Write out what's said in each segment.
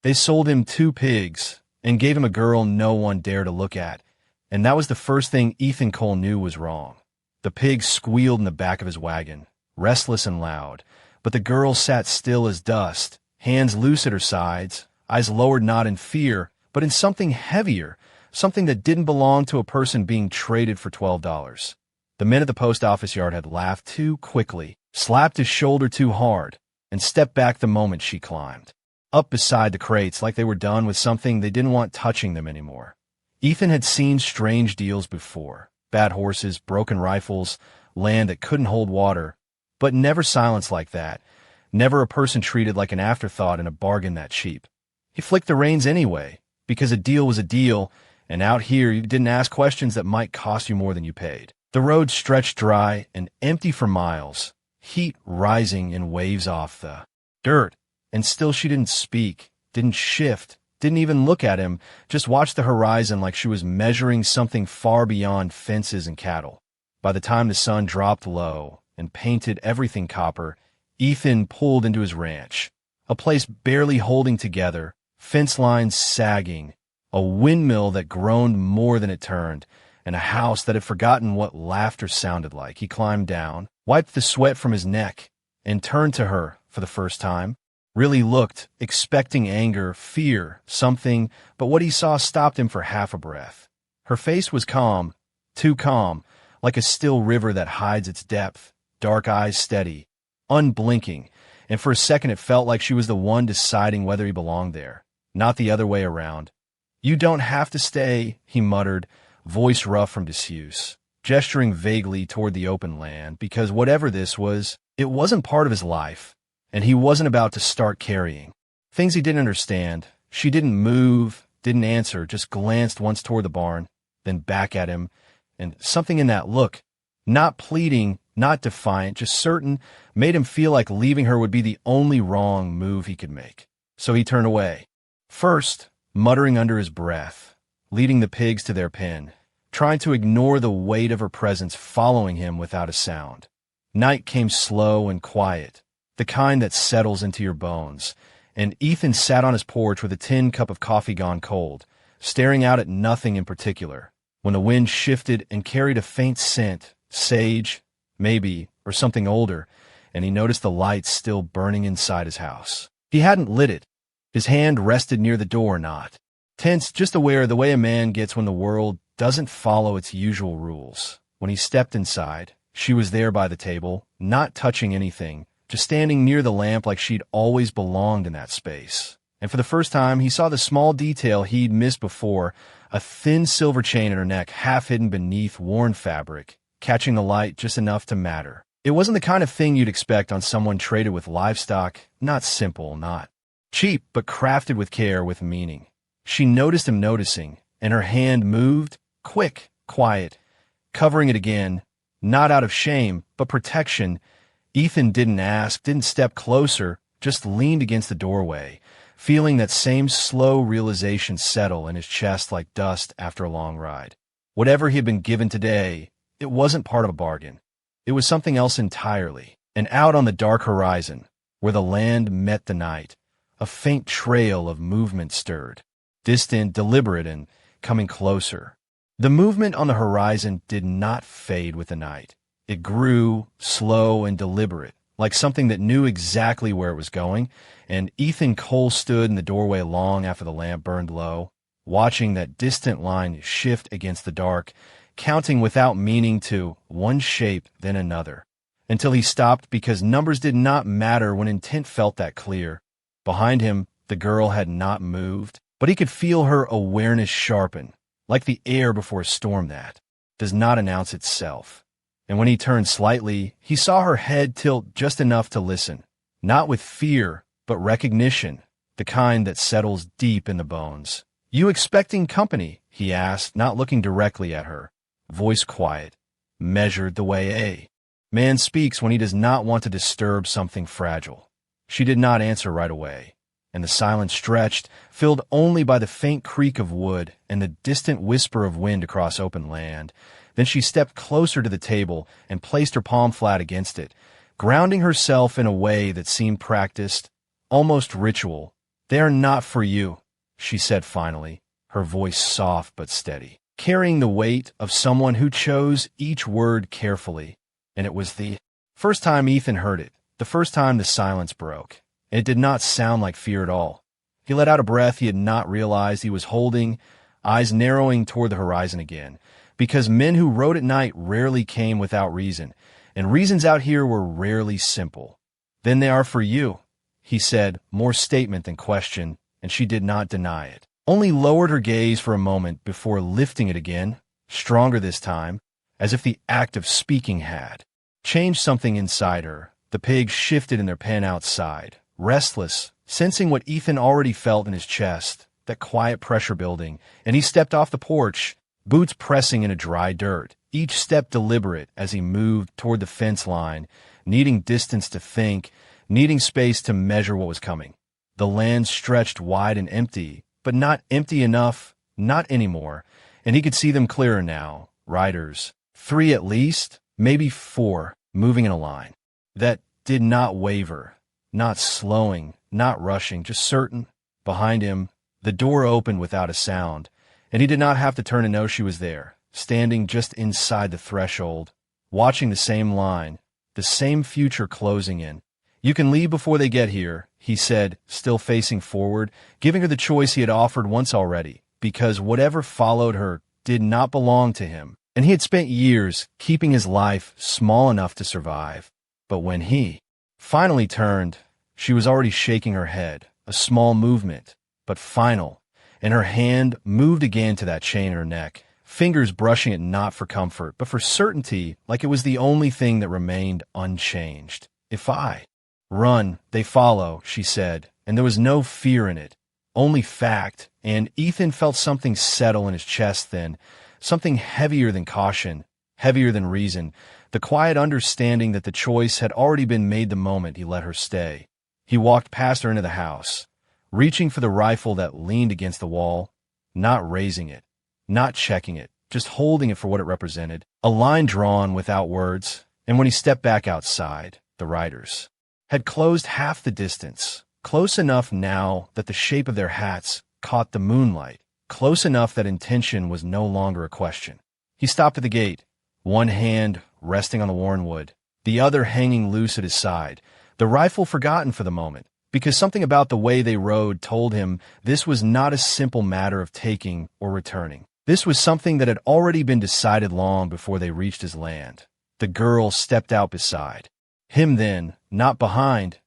They sold him 2 pigs and gave him a girl no one dared to look at, and that was the first thing Ethan Cole knew was wrong. The pigs squealed in the back of his wagon, restless and loud, but the girl sat still as dust, hands loose at her sides, eyes lowered not in fear, but in something heavier, something that didn't belong to a person being traded for $12. The men at the post office yard had laughed too quickly, slapped his shoulder too hard, and stepped back the moment she climbed. Up beside the crates like they were done with something they didn't want touching them anymore. Ethan had seen strange deals before. Bad horses, broken rifles, land that couldn't hold water, but never silence like that. Never a person treated like an afterthought in a bargain that cheap. He flicked the reins anyway, because a deal was a deal, and out here you didn't ask questions that might cost you more than you paid. The road stretched dry and empty for miles, heat rising in waves off the dirt, and still she didn't speak, didn't shift, didn't even look at him, just watched the horizon like she was measuring something far beyond fences and cattle. By the time the sun dropped low and painted everything copper, Ethan pulled into his ranch, a place barely holding together, fence lines sagging, a windmill that groaned more than it turned, and a house that had forgotten what laughter sounded like. He climbed down, wiped the sweat from his neck, and turned to her for the first time. Really looked, expecting anger, fear, something, but what he saw stopped him for half a breath. Her face was calm, too calm, like a still river that hides its depth, dark eyes steady, unblinking, and for a second it felt like she was the one deciding whether he belonged there, not the other way around. "You don't have to stay," he muttered, voice rough from disuse, gesturing vaguely toward the open land, because whatever this was, it wasn't part of his life. And he wasn't about to start carrying. Things he didn't understand. She didn't move, didn't answer, just glanced once toward the barn, then back at him, and something in that look, not pleading, not defiant, just certain, made him feel like leaving her would be the only wrong move he could make. So he turned away. First, muttering under his breath, leading the pigs to their pen, trying to ignore the weight of her presence following him without a sound. Night came slow and quiet, the kind that settles into your bones, and Ethan sat on his porch with a tin cup of coffee gone cold, staring out at nothing in particular, when the wind shifted and carried a faint scent, sage, maybe, or something older, and he noticed the lights still burning inside his house. He hadn't lit it. His hand rested near the door knot, tense, just aware the way a man gets when the world doesn't follow its usual rules. When he stepped inside, she was there by the table, not touching anything, just standing near the lamp like she'd always belonged in that space. And for the first time, he saw the small detail he'd missed before, a thin silver chain at her neck half hidden beneath worn fabric, catching the light just enough to matter. It wasn't the kind of thing you'd expect on someone traded with livestock, not simple, not cheap, but crafted with care, with meaning. She noticed him noticing, and her hand moved, quick, quiet, covering it again, not out of shame, but protection. Ethan didn't ask, didn't step closer, just leaned against the doorway, feeling that same slow realization settle in his chest like dust after a long ride. Whatever he had been given today, it wasn't part of a bargain. It was something else entirely. And out on the dark horizon, where the land met the night, a faint trail of movement stirred, distant, deliberate, and coming closer. The movement on the horizon did not fade with the night. It grew, slow and deliberate, like something that knew exactly where it was going, and Ethan Cole stood in the doorway long after the lamp burned low, watching that distant line shift against the dark, counting without meaning to one shape then another, until he stopped because numbers did not matter when intent felt that clear. Behind him, the girl had not moved, but he could feel her awareness sharpen, like the air before a storm that does not announce itself. And when he turned slightly, he saw her head tilt just enough to listen, not with fear, but recognition, the kind that settles deep in the bones. "You expecting company?" he asked, not looking directly at her, voice quiet, measured the way a man speaks when he does not want to disturb something fragile. She did not answer right away, and the silence stretched, filled only by the faint creak of wood and the distant whisper of wind across open land. Then she stepped closer to the table and placed her palm flat against it, grounding herself in a way that seemed practiced, almost ritual, "They are not for you," she said finally, her voice soft but steady, carrying the weight of someone who chose each word carefully. And it was the first time Ethan heard it, the first time the silence broke. And it did not sound like fear at all. He let out a breath he had not realized he was holding, eyes narrowing toward the horizon again, because men who rode at night rarely came without reason, and reasons out here were rarely simple. "Then they are for you," he said, more statement than question, and she did not deny it. Only lowered her gaze for a moment before lifting it again, stronger this time, as if the act of speaking had changed something inside her. The pigs shifted in their pen outside, restless, sensing what Ethan already felt in his chest, that quiet pressure building, and he stepped off the porch, boots pressing into dry dirt, each step deliberate as he moved toward the fence line, needing distance to think, needing space to measure what was coming. The land stretched wide and empty, but not empty enough, not anymore, and he could see them clearer now, riders, 3 at least, maybe 4, moving in a line that did not waver, not slowing, not rushing, just certain. Behind him, the door opened without a sound, and he did not have to turn to know she was there, standing just inside the threshold, watching the same line, the same future closing in. "You can leave before they get here," he said, still facing forward, giving her the choice he had offered once already, because whatever followed her did not belong to him, and he had spent years keeping his life small enough to survive. But when he finally turned, she was already shaking her head, a small movement, but final, and her hand moved again to that chain in her neck, fingers brushing it not for comfort, but for certainty, like it was the only thing that remained unchanged. "If I run, they follow," she said, and there was no fear in it, only fact, and Ethan felt something settle in his chest then, something heavier than caution, heavier than reason, the quiet understanding that the choice had already been made the moment he let her stay. He walked past her into the house, reaching for the rifle that leaned against the wall, not raising it, not checking it, just holding it for what it represented, a line drawn without words. And when he stepped back outside, the riders had closed half the distance, close enough now that the shape of their hats caught the moonlight, close enough that intention was no longer a question. He stopped at the gate, one hand resting on the worn wood, the other hanging loose at his side, the rifle forgotten for the moment, because something about the way they rode told him this was not a simple matter of taking or returning. This was something that had already been decided long before they reached his land. The girl stepped out beside him then, not behind,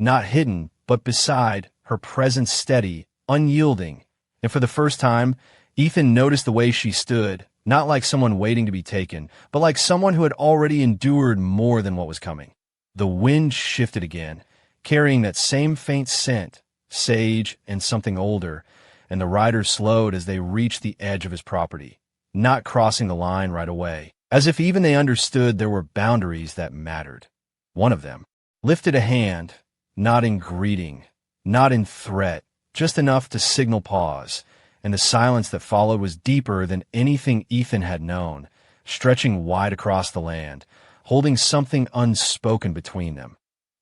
not hidden, but beside, her presence steady, unyielding. And for the first time, Ethan noticed the way she stood, not like someone waiting to be taken, but like someone who had already endured more than what was coming. The wind shifted again, carrying that same faint scent, sage and something older, and the riders slowed as they reached the edge of his property, not crossing the line right away, as if even they understood there were boundaries that mattered. One of them lifted a hand, not in greeting, not in threat, just enough to signal pause, and the silence that followed was deeper than anything Ethan had known, stretching wide across the land, holding something unspoken between them.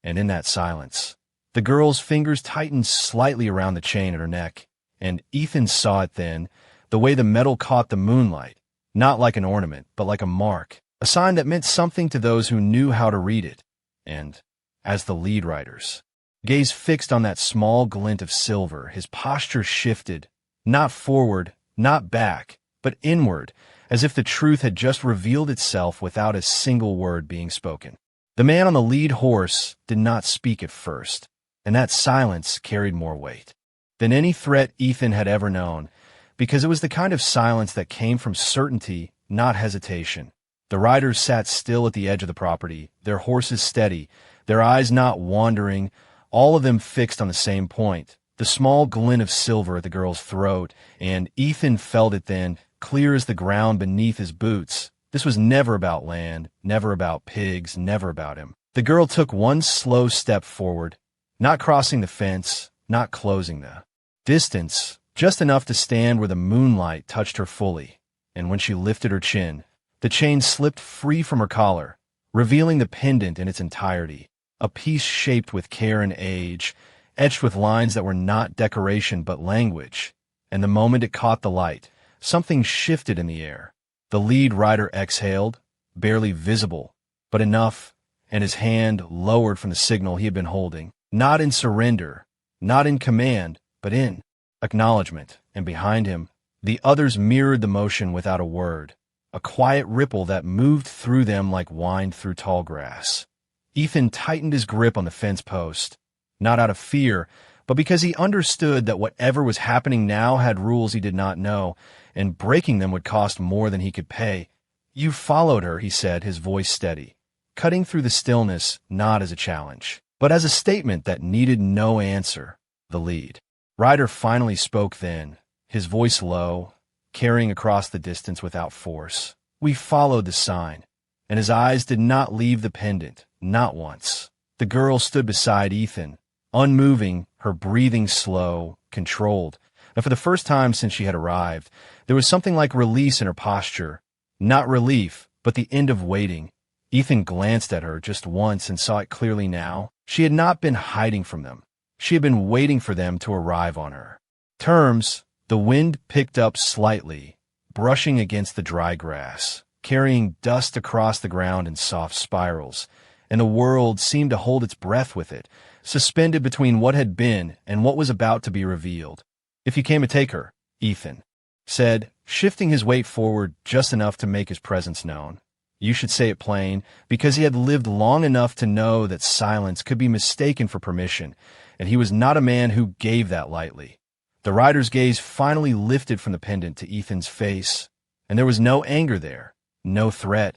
And in that silence, the girl's fingers tightened slightly around the chain at her neck, and Ethan saw it then, the way the metal caught the moonlight, not like an ornament, but like a mark, a sign that meant something to those who knew how to read it. And, as the lead riders gaze fixed on that small glint of silver, his posture shifted, not forward, not back, but inward, as if the truth had just revealed itself without a single word being spoken. The man on the lead horse did not speak at first, and that silence carried more weight than any threat Ethan had ever known, because it was the kind of silence that came from certainty, not hesitation. The riders sat still at the edge of the property, their horses steady, their eyes not wandering, all of them fixed on the same point, the small glint of silver at the girl's throat, and Ethan felt it then, clear as the ground beneath his boots. This was never about land, never about pigs, never about him. The girl took one slow step forward, not crossing the fence, not closing the distance, just enough to stand where the moonlight touched her fully. And when she lifted her chin, the chain slipped free from her collar, revealing the pendant in its entirety, a piece shaped with care and age, etched with lines that were not decoration but language. And the moment it caught the light, something shifted in the air. The lead rider exhaled, barely visible, but enough, and his hand lowered from the signal he had been holding, not in surrender, not in command, but in acknowledgement. And behind him, the others mirrored the motion without a word, a quiet ripple that moved through them like wind through tall grass. Ethan tightened his grip on the fence post, not out of fear, but because he understood that whatever was happening now had rules he did not know, and breaking them would cost more than he could pay. "You followed her," he said, his voice steady, cutting through the stillness not as a challenge, but as a statement that needed no answer. The lead rider finally spoke then, his voice low, carrying across the distance without force. "We followed the sign," and his eyes did not leave the pendant, not once. The girl stood beside Ethan, unmoving, her breathing slow, controlled. And for the first time since she had arrived, there was something like release in her posture. Not relief, but the end of waiting. Ethan glanced at her just once and saw it clearly now. She had not been hiding from them. She had been waiting for them to arrive on her terms. The wind picked up slightly, brushing against the dry grass, carrying dust across the ground in soft spirals, and the world seemed to hold its breath with it, suspended between what had been and what was about to be revealed. "If you came to take her," Ethan said, shifting his weight forward just enough to make his presence known. You should say it plain, because he had lived long enough to know that silence could be mistaken for permission, and he was not a man who gave that lightly. The rider's gaze finally lifted from the pendant to Ethan's face, and there was no anger there, no threat,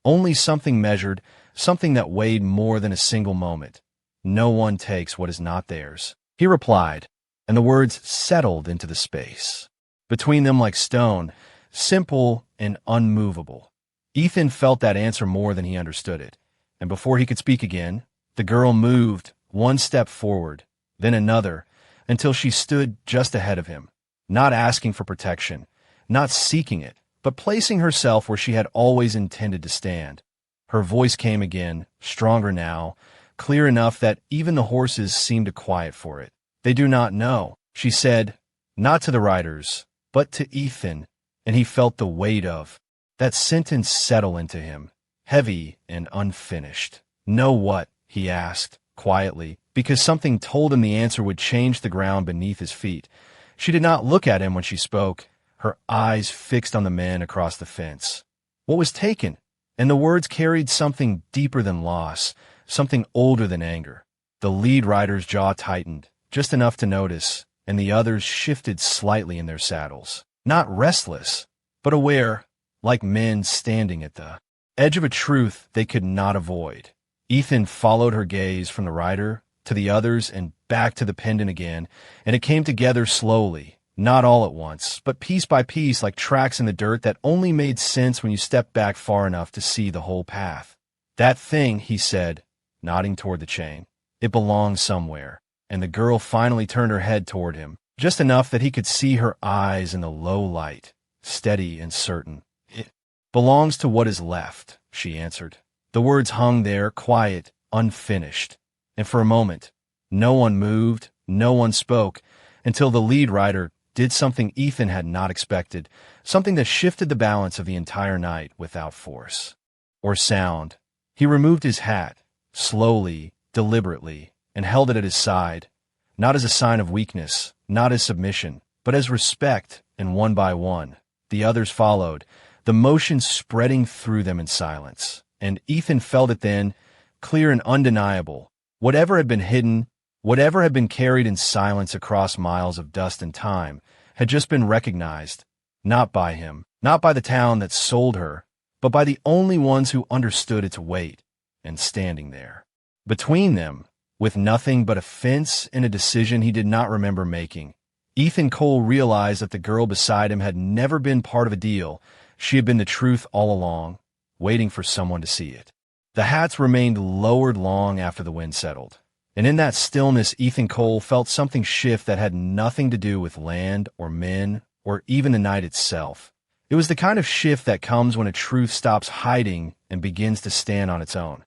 only something measured, something that weighed more than a single moment. "No one takes what is not theirs," he replied, and the words settled into the space between them like stone, simple and unmovable. Ethan felt that answer more than he understood it, and before he could speak again, the girl moved one step forward, then another, until she stood just ahead of him, not asking for protection, not seeking it, but placing herself where she had always intended to stand. Her voice came again, stronger now, clear enough that even the horses seemed to quiet for it. "They do not know," she said, not to the riders, but to Ethan, and he felt the weight of that sentence settle into him, heavy and unfinished. "Know what?" he asked, quietly, because something told him the answer would change the ground beneath his feet. She did not look at him when she spoke, her eyes fixed on the men across the fence. What was taken? And the words carried something deeper than loss, something older than anger. The lead rider's jaw tightened, just enough to notice, and the others shifted slightly in their saddles. Not restless, but aware, like men standing at the edge of a truth they could not avoid. Ethan followed her gaze from the rider to the others and back to the pendant again, and it came together slowly, not all at once, but piece by piece like tracks in the dirt that only made sense when you stepped back far enough to see the whole path. "That thing," he said, nodding toward the chain, "it belongs somewhere." And the girl finally turned her head toward him, just enough that he could see her eyes in the low light, steady and certain. "It belongs to what is left," she answered. The words hung there, quiet, unfinished, and for a moment, no one moved, no one spoke, until the lead rider did something Ethan had not expected, something that shifted the balance of the entire night without force or sound. He removed his hat, slowly, deliberately, and held it at his side, not as a sign of weakness, not as submission, but as respect, and one by one, the others followed, the motion spreading through them in silence. And Ethan felt it then, clear and undeniable. Whatever had been hidden, whatever had been carried in silence across miles of dust and time, had just been recognized, not by him, not by the town that sold her, but by the only ones who understood its weight, and standing there. Between them, with nothing but a fence and a decision he did not remember making, Ethan Cole realized that the girl beside him had never been part of a deal. She had been the truth all along, waiting for someone to see it. The hats remained lowered long after the wind settled, and in that stillness Ethan Cole felt something shift that had nothing to do with land or men or even the night itself. It was the kind of shift that comes when a truth stops hiding and begins to stand on its own.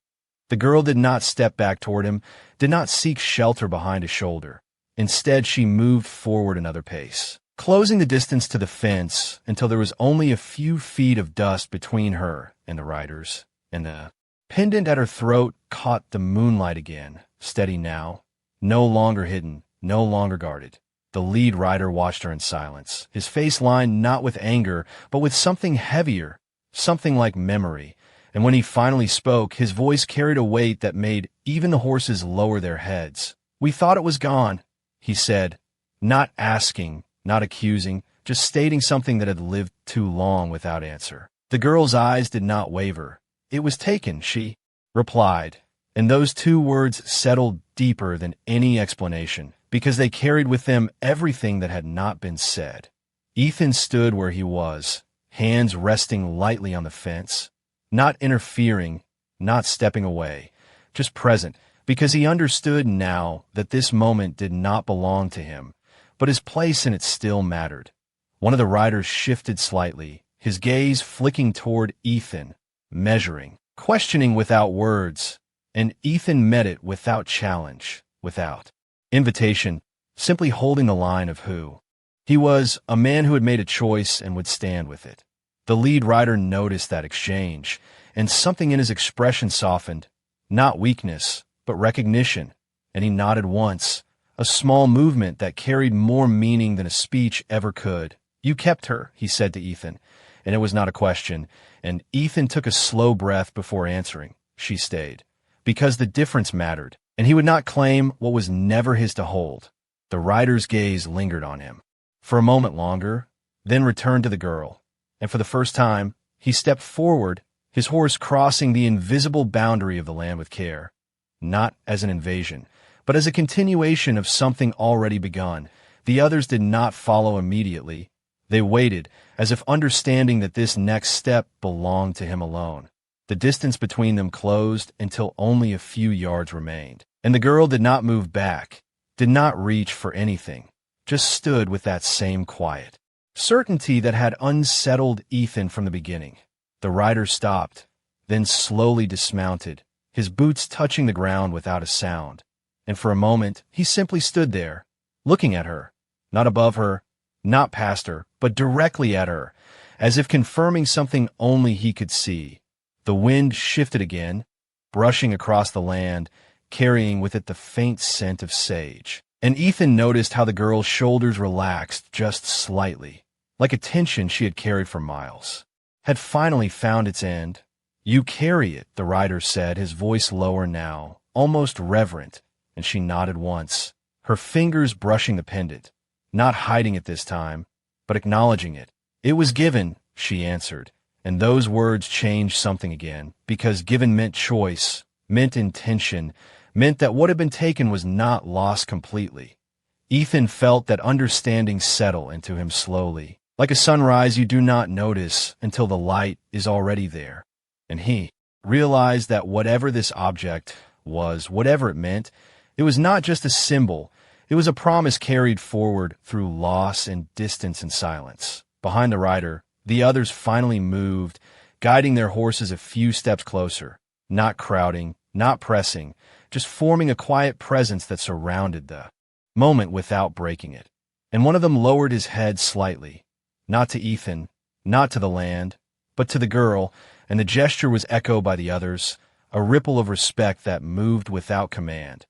The girl did not step back toward him, did not seek shelter behind his shoulder. Instead, she moved forward another pace, closing the distance to the fence until there was only a few feet of dust between her and the riders, and the pendant at her throat caught the moonlight again, steady now, no longer hidden, no longer guarded. The lead rider watched her in silence, his face lined not with anger, but with something heavier, something like memory. And when he finally spoke, his voice carried a weight that made even the horses lower their heads. "We thought it was gone," he said, not asking, not accusing, just stating something that had lived too long without answer. The girl's eyes did not waver. "It was taken," she replied, and those two words settled deeper than any explanation, because they carried with them everything that had not been said. Ethan stood where he was, hands resting lightly on the fence, not interfering, not stepping away, just present, because he understood now that this moment did not belong to him, but his place in it still mattered. One of the riders shifted slightly, his gaze flicking toward Ethan, measuring, questioning without words, and Ethan met it without challenge, without invitation, simply holding the line of who he was, a man who had made a choice and would stand with it. The lead rider noticed that exchange, and something in his expression softened, not weakness, but recognition, and he nodded once, a small movement that carried more meaning than a speech ever could. "You kept her," he said to Ethan, and it was not a question, and Ethan took a slow breath before answering. "She stayed, because the difference mattered, and he would not claim what was never his to hold." The rider's gaze lingered on him for a moment longer, then returned to the girl, and for the first time, he stepped forward, his horse crossing the invisible boundary of the land with care, not as an invasion, but as a continuation of something already begun. The others did not follow immediately. They waited, as if understanding that this next step belonged to him alone. The distance between them closed until only a few yards remained, and the girl did not move back, did not reach for anything, just stood with that same quiet certainty that had unsettled Ethan from the beginning. The rider stopped, then slowly dismounted, his boots touching the ground without a sound, and for a moment he simply stood there, looking at her, not above her, not past her, but directly at her, as if confirming something only he could see. The wind shifted again, brushing across the land, carrying with it the faint scent of sage. And Ethan noticed how the girl's shoulders relaxed just slightly, like a tension she had carried for miles had finally found its end. "You carry it," the rider said, his voice lower now, almost reverent, and she nodded once, her fingers brushing the pendant, not hiding it this time, but acknowledging it. "It was given," she answered, and those words changed something again, because given meant choice, meant intention, meant that what had been taken was not lost completely. Ethan felt that understanding settle into him slowly, like a sunrise you do not notice until the light is already there. And he realized that whatever this object was, whatever it meant, it was not just a symbol, it was a promise carried forward through loss and distance and silence. Behind the rider, the others finally moved, guiding their horses a few steps closer, not crowding, not pressing, just forming a quiet presence that surrounded the moment without breaking it. And one of them lowered his head slightly, not to Ethan, not to the land, but to the girl, and the gesture was echoed by the others, a ripple of respect that moved without command.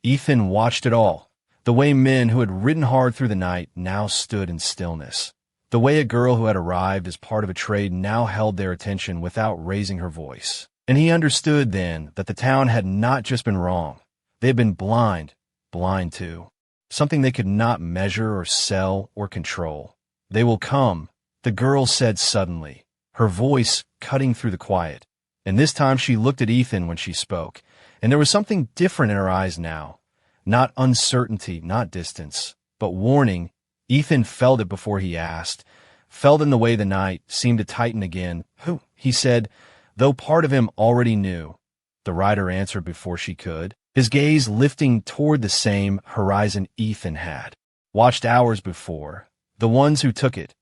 Ethan watched it all, the way men who had ridden hard through the night now stood in stillness, the way a girl who had arrived as part of a trade now held their attention without raising her voice. And he understood then that the town had not just been wrong. They had been blind to something they could not measure or sell or control. "They will come," the girl said suddenly, her voice cutting through the quiet. And this time she looked at Ethan when she spoke, and there was something different in her eyes now. Not uncertainty, not distance, but warning. Ethan felt it before he asked, felt in the way the night seemed to tighten again. "Who?" he said, though part of him already knew. The rider answered before she could, his gaze lifting toward the same horizon Ethan had watched hours before, the ones who took it,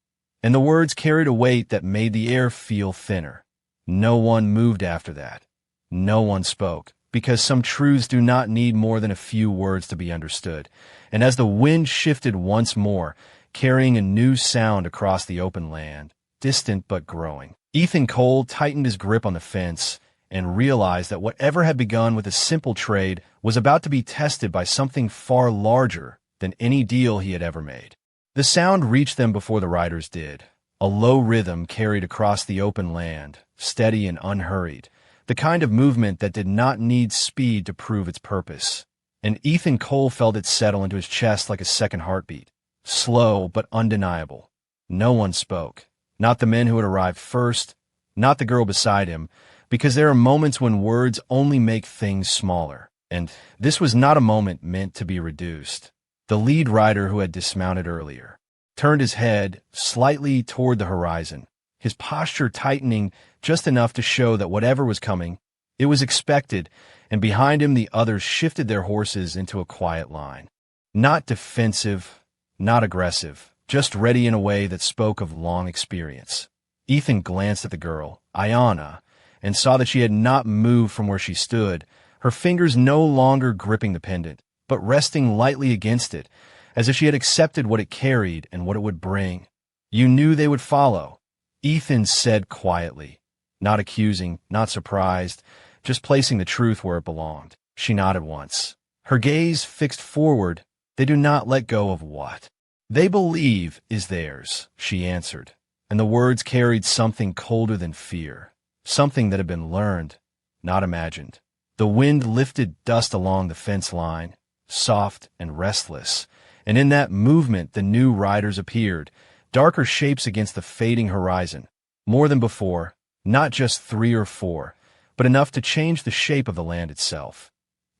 and the words carried a weight that made the air feel thinner. No one moved after that. No one spoke. because some truths do not need more than a few words to be understood. And as the wind shifted once more, carrying a new sound across the open land, distant but growing, Ethan Cole tightened his grip on the fence and realized that whatever had begun with a simple trade was about to be tested by something far larger than any deal he had ever made. The sound reached them before the riders did. A low rhythm carried across the open land, steady and unhurried, the kind of movement that did not need speed to prove its purpose. And Ethan Cole felt it settle into his chest like a second heartbeat, slow but undeniable. No one spoke, not the men who had arrived first, not the girl beside him, because there are moments when words only make things smaller. And this was not a moment meant to be reduced. The lead rider, who had dismounted earlier, turned his head slightly toward the horizon, his posture tightening just enough to show that whatever was coming, it was expected, and behind him the others shifted their horses into a quiet line. Not defensive, not aggressive, just ready in a way that spoke of long experience. Ethan glanced at the girl, Ayanna, and saw that she had not moved from where she stood, her fingers no longer gripping the pendant, but resting lightly against it, as if she had accepted what it carried and what it would bring. "You knew they would follow," Ethan said quietly, not accusing, not surprised, just placing the truth where it belonged. She nodded once, her gaze fixed forward. "They do not let go of what they believe is theirs," she answered, and the words carried something colder than fear, something that had been learned, not imagined. The wind lifted dust along the fence line, soft and restless, and in that movement the new riders appeared, darker shapes against the fading horizon. More than before, not just 3 or 4, but enough to change the shape of the land itself.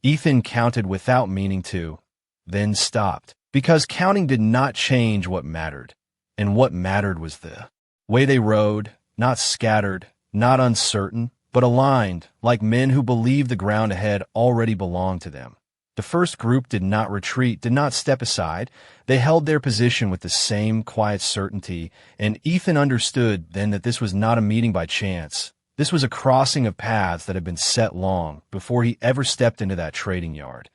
Ethan counted without meaning to, then stopped, because counting did not change what mattered, and what mattered was the way they rode, not scattered, not uncertain, but aligned, like men who believed the ground ahead already belonged to them. The first group did not retreat, did not step aside. They held their position with the same quiet certainty, and Ethan understood then that this was not a meeting by chance. This was a crossing of paths that had been set long before he ever stepped into that trading yard.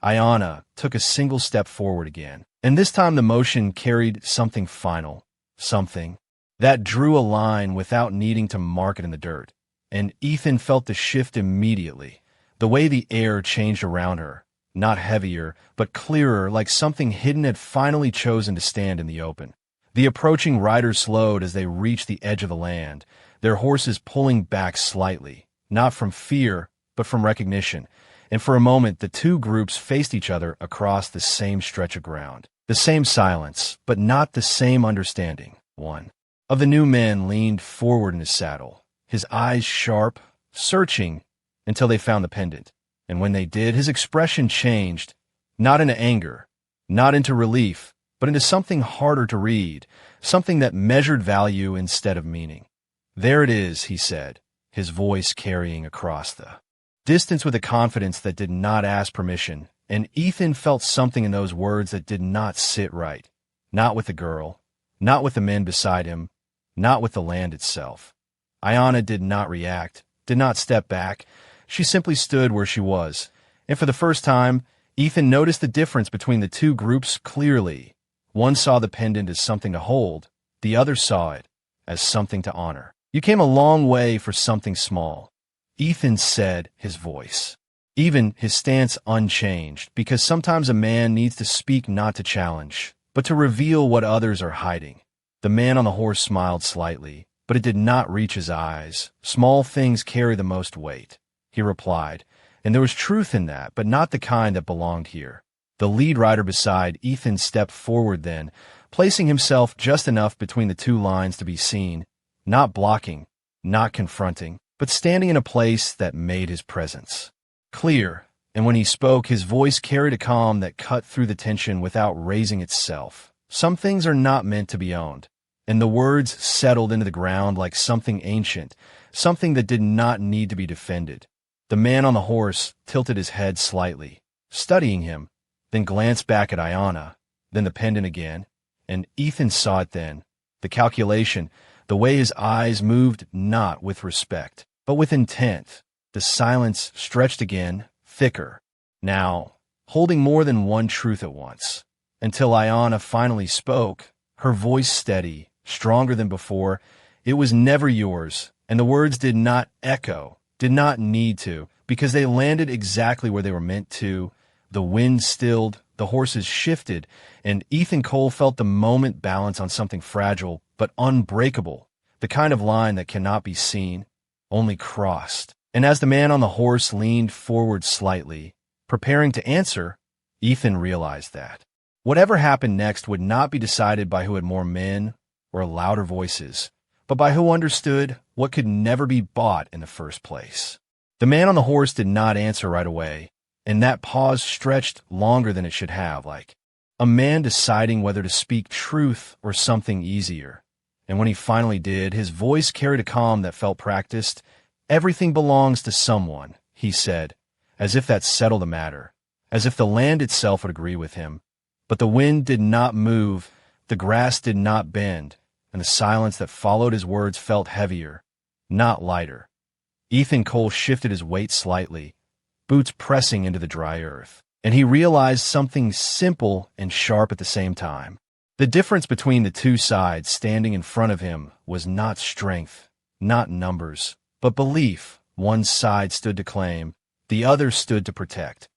Ayanna took a single step forward again, and this time the motion carried something final, something that drew a line without needing to mark it in the dirt. And Ethan felt the shift immediately, the way the air changed around her, not heavier, but clearer, like something hidden had finally chosen to stand in the open. The approaching riders slowed as they reached the edge of the land, their horses pulling back slightly, not from fear, but from recognition. And for a moment, the two groups faced each other across the same stretch of ground. The same silence, but not the same understanding. One of the new men leaned forward in his saddle, his eyes sharp, searching until they found the pendant. And when they did, his expression changed, not into anger, not into relief, but into something harder to read, something that measured value instead of meaning. "There it is," he said, his voice carrying across the distance with a confidence that did not ask permission, and Ethan felt something in those words that did not sit right, not with the girl, not with the men beside him, not with the land itself. Ayanna did not react, did not step back. She simply stood where she was, and for the first time, Ethan noticed the difference between the two groups clearly. One saw the pendant as something to hold, the other saw it as something to honor. "You came a long way for something small," Ethan said, his voice, even his stance unchanged, because sometimes a man needs to speak not to challenge, but to reveal what others are hiding. The man on the horse smiled slightly, but it did not reach his eyes. Small things carry the most weight, he replied, and there was truth in that, but not the kind that belonged here. The lead rider beside Ethan stepped forward then, placing himself just enough between the two lines to be seen, not blocking, not confronting, but standing in a place that made his presence clear, and when he spoke, his voice carried a calm that cut through the tension without raising itself. Some things are not meant to be owned, and the words settled into the ground like something ancient, something that did not need to be defended. The man on the horse tilted his head slightly, studying him, then glanced back at Ayanna, then the pendant again, and Ethan saw it then, the calculation, the way his eyes moved not with respect, but with intent, The silence stretched again, thicker. Now, holding more than one truth at once. Until Ayanna finally spoke, her voice steady, stronger than before. It was never yours, and the words did not echo, did not need to, because they landed exactly where they were meant to. The wind stilled, the horses shifted, and Ethan Cole felt the moment balance on something fragile but unbreakable, the kind of line that cannot be seen, only crossed. And as the man on the horse leaned forward slightly, preparing to answer, Ethan realized that whatever happened next would not be decided by who had more men or louder voices, but by who understood what could never be bought in the first place. The man on the horse did not answer right away, and that pause stretched longer than it should have, like a man deciding whether to speak truth or something easier. And when he finally did, his voice carried a calm that felt practiced. "Everything belongs to someone," he said, as if that settled the matter, as if the land itself would agree with him. But the wind did not move, the grass did not bend, and the silence that followed his words felt heavier, not lighter. Ethan Cole shifted his weight slightly, boots pressing into the dry earth, and he realized something simple and sharp at the same time. The difference between the two sides standing in front of him was not strength, not numbers, but belief. One side stood to claim, the other stood to protect.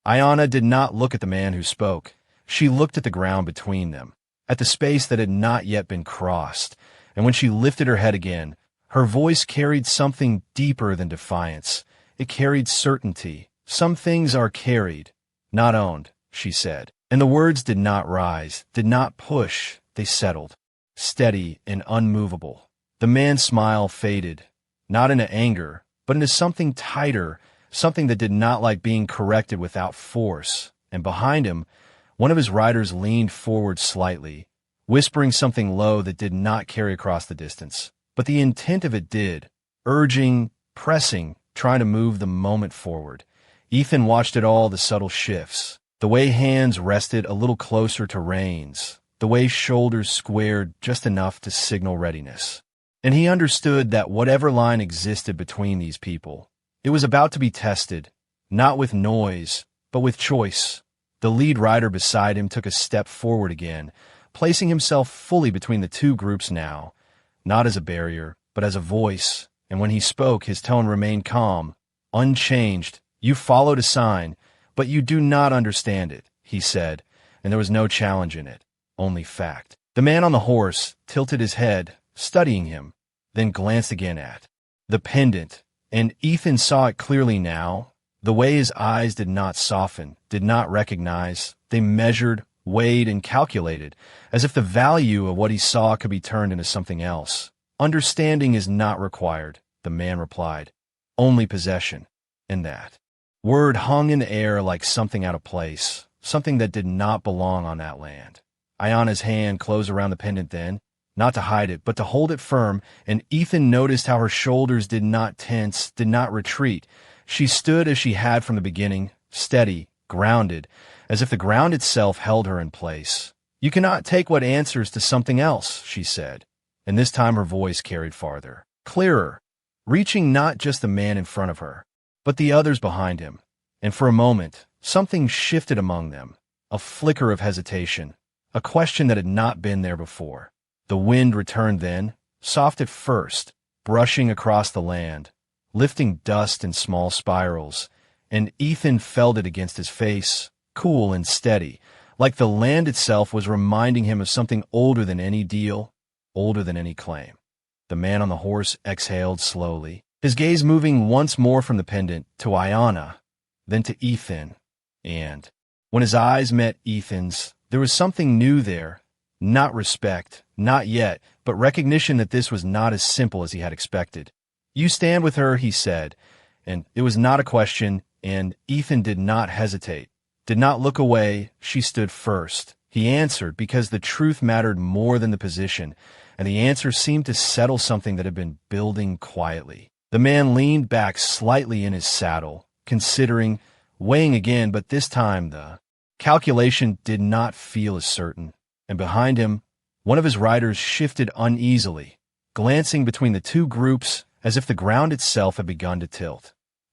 Ayanna did not look at the man who spoke. She looked at the ground between them, at the space that had not yet been crossed, and when she lifted her head again, her voice carried something deeper than defiance. It carried certainty. "Some things are carried, not owned," she said. And the words did not rise, did not push, they settled, steady and unmovable. The man's smile faded, not into anger, but into something tighter, something that did not like being corrected without force. And behind him, one of his riders leaned forward slightly, whispering something low that did not carry across the distance. But the intent of it did, urging, pressing, trying to move the moment forward. Ethan watched it all, the subtle shifts, the way hands rested a little closer to reins, the way shoulders squared just enough to signal readiness. And he understood that whatever line existed between these people, it was about to be tested, not with noise, but with choice. The lead rider beside him took a step forward again, placing himself fully between the two groups now, not as a barrier, but as a voice. And when he spoke, his tone remained calm, unchanged. "You followed a sign, but you do not understand it," he said, and there was no challenge in it, only fact. The man on the horse tilted his head, studying him, then glanced again at the pendant, and Ethan saw it clearly now. The way his eyes did not soften, did not recognize, they measured, weighed, and calculated, as if the value of what he saw could be turned into something else. "Understanding is not required," the man replied, "only possession." And that word hung in the air like something out of place, something that did not belong on that land. Ayanna's hand closed around the pendant then, not to hide it, but to hold it firm, and Ethan noticed how her shoulders did not tense, did not retreat. She stood as she had from the beginning, steady, grounded, as if the ground itself held her in place. "You cannot take what answers to something else," she said, and this time her voice carried farther, clearer, reaching not just the man in front of her, but the others behind him. And for a moment, something shifted among them, a flicker of hesitation, a question that had not been there before. The wind returned then, soft at first, brushing across the land, lifting dust in small spirals, and Ethan felt it against his face, cool and steady, like the land itself was reminding him of something older than any deal, older than any claim. The man on the horse exhaled slowly, his gaze moving once more from the pendant to Ayanna, then to Ethan, and when his eyes met Ethan's, there was something new there, not respect, not yet, but recognition that this was not as simple as he had expected. "You stand with her," he said, and it was not a question, and Ethan did not hesitate, did not look away. She stood first. He answered because the truth mattered more than the position, and the answer seemed to settle something that had been building quietly. The man leaned back slightly in his saddle, considering, weighing again, but this time the calculation did not feel as certain. And behind him, one of his riders shifted uneasily, glancing between the two groups as if the ground itself had begun to tilt.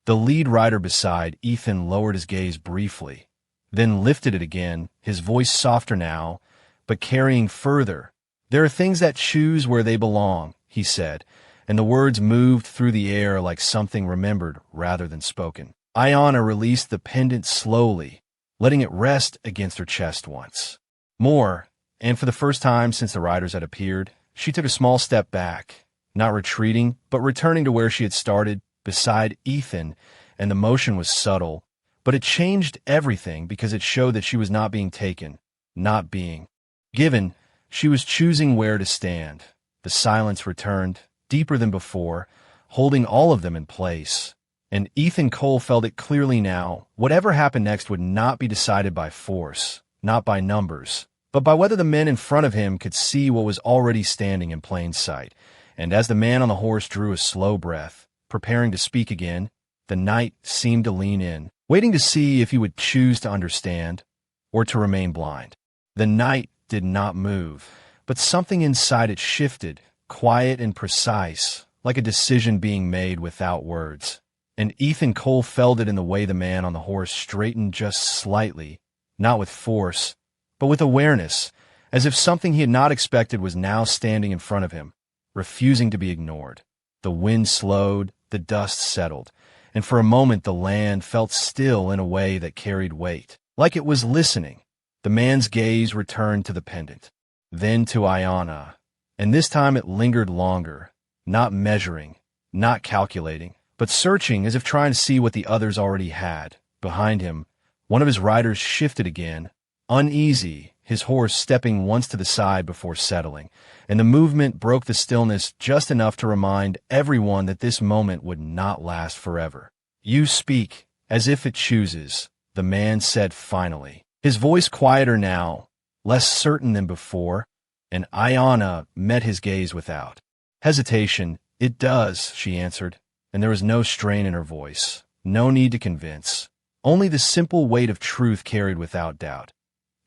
The lead rider beside Ethan lowered his gaze briefly, then lifted it again, his voice softer now, but carrying further. "There are things that choose where they belong," he said, and the words moved through the air like something remembered rather than spoken. Ayanna released the pendant slowly, letting it rest against her chest once more, and for the first time since the riders had appeared, she took a small step back, not retreating, but returning to where she had started, beside Ethan, and the motion was subtle, but it changed everything because it showed that she was not being taken, not being given. She was choosing where to stand. The silence returned, deeper than before, holding all of them in place. And Ethan Cole felt it clearly now. Whatever happened next would not be decided by force, not by numbers, but by whether the men in front of him could see what was already standing in plain sight. And as the man on the horse drew a slow breath, preparing to speak again, the knight seemed to lean in, waiting to see if he would choose to understand or to remain blind. The knight did not move, but something inside it shifted, quiet and precise, like a decision being made without words. And Ethan Cole felt it in the way the man on the horse straightened just slightly, not with force, but with awareness, as if something he had not expected was now standing in front of him, refusing to be ignored. The wind slowed, the dust settled, and for a moment the land felt still in a way that carried weight, like it was listening. The man's gaze returned to the pendant, then to Ayanna, and this time it lingered longer, not measuring, not calculating, but searching as if trying to see what the others already had. Behind him, one of his riders shifted again, uneasy, his horse stepping once to the side before settling, and the movement broke the stillness just enough to remind everyone that this moment would not last forever. "You speak, as if it chooses," the man said finally, his voice quieter now, less certain than before, and Ayanna met his gaze without hesitation. "It does," she answered, and there was no strain in her voice, no need to convince, only the simple weight of truth carried without doubt.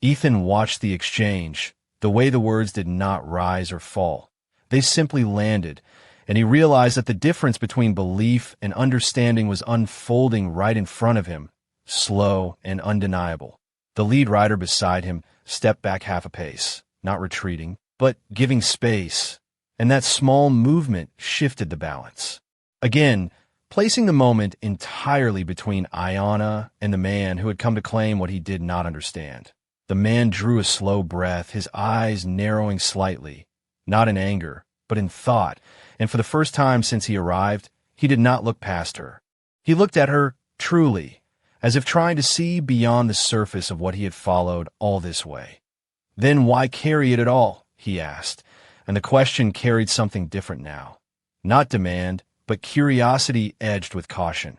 Ethan watched the exchange, the way the words did not rise or fall. They simply landed, and he realized that the difference between belief and understanding was unfolding right in front of him, slow and undeniable. The lead rider beside him stepped back half a pace, not retreating, but giving space, and that small movement shifted the balance. Again, placing the moment entirely between Ayanna and the man who had come to claim what he did not understand. The man drew a slow breath, his eyes narrowing slightly, not in anger, but in thought, and for the first time since he arrived, he did not look past her. He looked at her truly, as if trying to see beyond the surface of what he had followed all this way. "Then why carry it at all?" he asked, and the question carried something different now. Not demand, but curiosity edged with caution.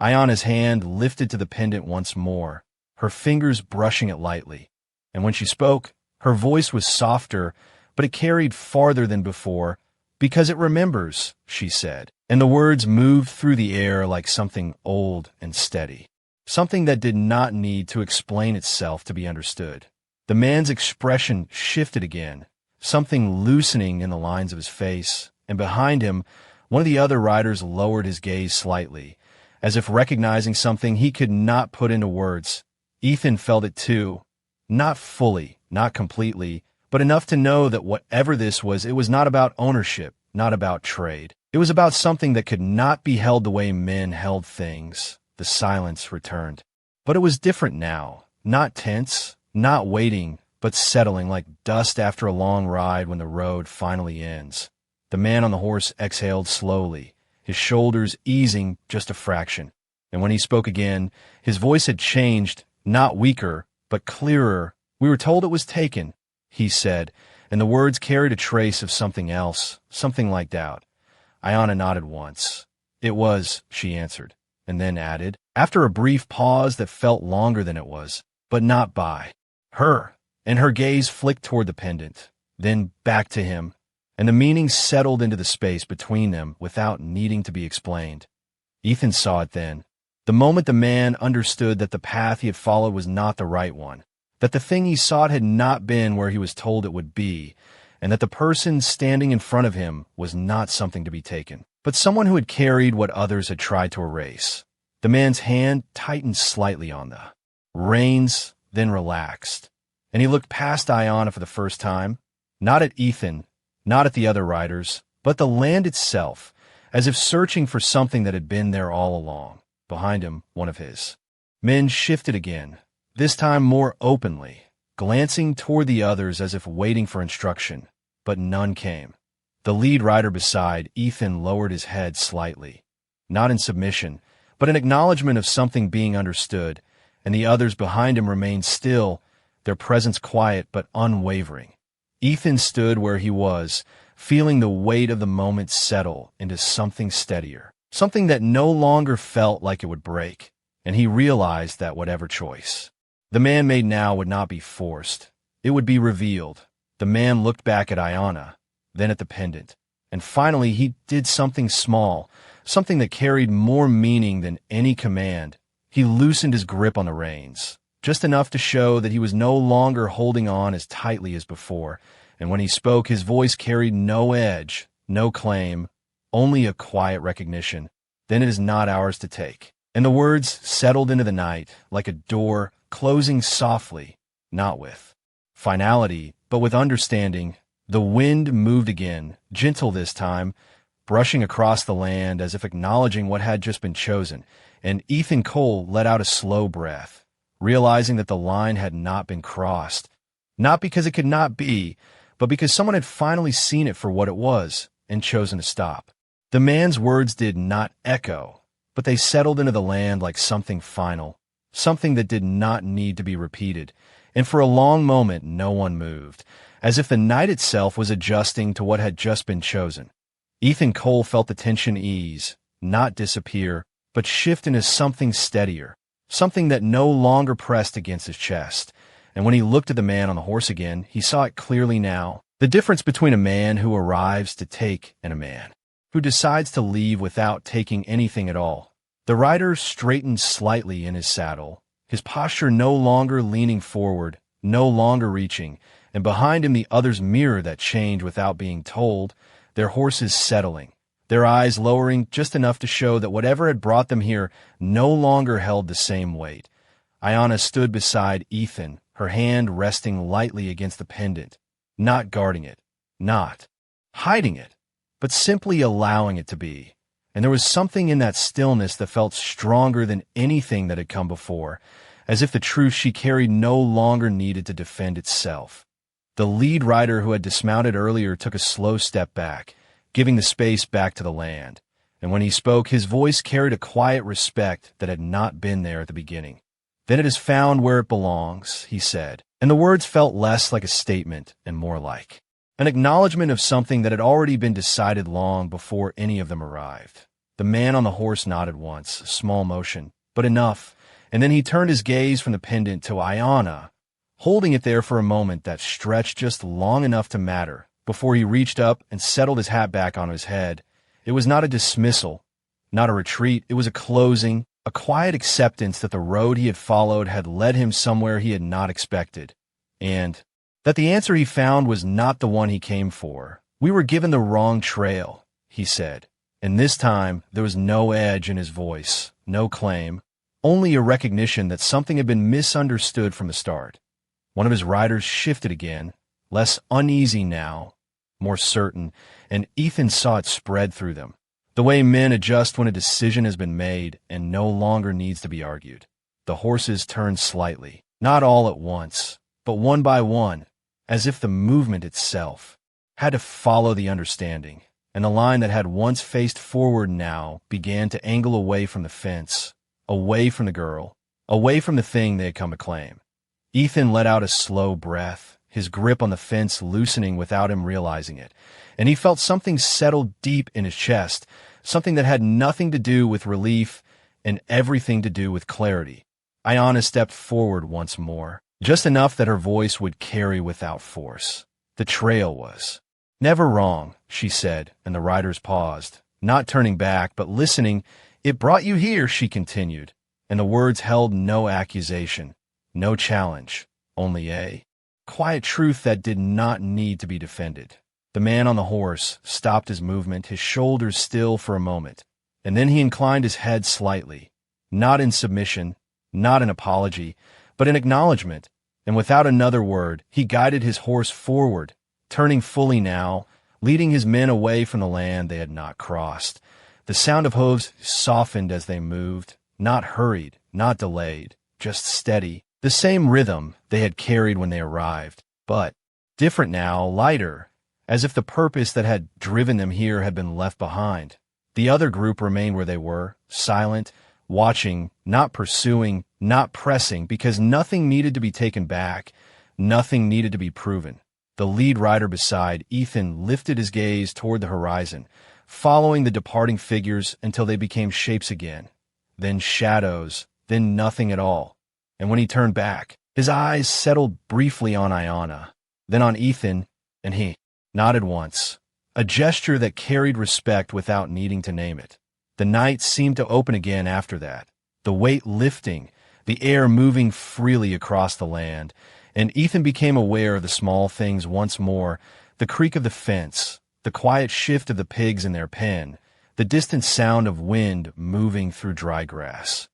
Ayanna's hand lifted to the pendant once more, her fingers brushing it lightly, and when she spoke, her voice was softer, but it carried farther than before. "Because it remembers," she said, and the words moved through the air like something old and steady. Something that did not need to explain itself to be understood. The man's expression shifted again, something loosening in the lines of his face, and behind him, one of the other riders lowered his gaze slightly, as if recognizing something he could not put into words. Ethan felt it too, not fully, not completely, but enough to know that whatever this was, it was not about ownership, not about trade. It was about something that could not be held the way men held things. The silence returned. But it was different now, not tense, not waiting, but settling like dust after a long ride when the road finally ends. The man on the horse exhaled slowly, his shoulders easing just a fraction. And when he spoke again, his voice had changed, not weaker, but clearer. "We were told it was taken," he said, and the words carried a trace of something else, something like doubt. Ayanna nodded once. "It was," she answered, and then added, after a brief pause that felt longer than it was, "but not by her," and her gaze flicked toward the pendant, then back to him, and the meaning settled into the space between them without needing to be explained. Ethan saw it then, the moment the man understood that the path he had followed was not the right one, that the thing he sought had not been where he was told it would be, and that the person standing in front of him was not something to be taken, but someone who had carried what others had tried to erase. The man's hand tightened slightly on the reins, then relaxed, and he looked past Ayanna for the first time, not at Ethan, not at the other riders, but the land itself, as if searching for something that had been there all along. Behind him, one of his men shifted again, this time more openly, glancing toward the others as if waiting for instruction, but none came. The lead rider beside Ethan lowered his head slightly, not in submission, but in acknowledgement of something being understood, and the others behind him remained still, their presence quiet but unwavering. Ethan stood where he was, feeling the weight of the moment settle into something steadier, something that no longer felt like it would break, and he realized that whatever choice the man made now would not be forced. It would be revealed. The man looked back at Ayanna, then at the pendant, and finally he did something small, something that carried more meaning than any command. He loosened his grip on the reins, just enough to show that he was no longer holding on as tightly as before, and when he spoke, his voice carried no edge, no claim, only a quiet recognition. Then it is not ours to take. And the words settled into the night like a door closing softly, not with finality, but with understanding. The wind moved again, gentle this time, brushing across the land as if acknowledging what had just been chosen, and Ethan Cole let out a slow breath, realizing that the line had not been crossed, not because it could not be, but because someone had finally seen it for what it was and chosen to stop. The man's words did not echo, but they settled into the land like something final, something that did not need to be repeated, and for a long moment no one moved, as if the night itself was adjusting to what had just been chosen. Ethan Cole felt the tension ease, not disappear, but shift into something steadier, something that no longer pressed against his chest. And when he looked at the man on the horse again, he saw it clearly now, the difference between a man who arrives to take and a man who decides to leave without taking anything at all. The rider straightened slightly in his saddle, his posture no longer leaning forward, no longer reaching, and behind him the others mirror that change without being told, their horses settling, their eyes lowering just enough to show that whatever had brought them here no longer held the same weight. Ayanna stood beside Ethan, her hand resting lightly against the pendant, not guarding it, not hiding it, but simply allowing it to be. And there was something in that stillness that felt stronger than anything that had come before, as if the truth she carried no longer needed to defend itself. The lead rider who had dismounted earlier took a slow step back, giving the space back to the land, and when he spoke, his voice carried a quiet respect that had not been there at the beginning. "Then it is found where it belongs," he said, and the words felt less like a statement and more like an acknowledgement of something that had already been decided long before any of them arrived. The man on the horse nodded once, a small motion, but enough, and then he turned his gaze from the pendant to Ayanna, holding it there for a moment that stretched just long enough to matter, before he reached up and settled his hat back on his head. It was not a dismissal, not a retreat, it was a closing, a quiet acceptance that the road he had followed had led him somewhere he had not expected, and that the answer he found was not the one he came for. "We were given the wrong trail," he said, and this time there was no edge in his voice, no claim, only a recognition that something had been misunderstood from the start. One of his riders shifted again, less uneasy now, more certain, and Ethan saw it spread through them, the way men adjust when a decision has been made and no longer needs to be argued. The horses turned slightly, not all at once, but one by one, as if the movement itself had to follow the understanding, and the line that had once faced forward now began to angle away from the fence, away from the girl, away from the thing they had come to claim. Ethan let out a slow breath, his grip on the fence loosening without him realizing it, and he felt something settle deep in his chest, something that had nothing to do with relief and everything to do with clarity. Ayanna stepped forward once more, just enough that her voice would carry without force. The trail was never wrong, she said, and the riders paused, not turning back, but listening. "It brought you here," she continued, and the words held no accusation, no challenge, only a quiet truth that did not need to be defended. The man on the horse stopped his movement, his shoulders still for a moment, and then he inclined his head slightly, not in submission, not in apology, but in acknowledgement, and without another word, he guided his horse forward, turning fully now, leading his men away from the land they had not crossed. The sound of hooves softened as they moved, not hurried, not delayed, just steady, the same rhythm they had carried when they arrived, but different now, lighter, as if the purpose that had driven them here had been left behind. The other group remained where they were, silent, watching, not pursuing, not pressing, because nothing needed to be taken back, nothing needed to be proven. The lead rider beside Ethan lifted his gaze toward the horizon, following the departing figures until they became shapes again, then shadows, then nothing at all. And when he turned back, his eyes settled briefly on Ayanna, then on Ethan, and he nodded once, a gesture that carried respect without needing to name it. The night seemed to open again after that, the weight lifting, the air moving freely across the land, and Ethan became aware of the small things once more, the creak of the fence, the quiet shift of the pigs in their pen, the distant sound of wind moving through dry grass.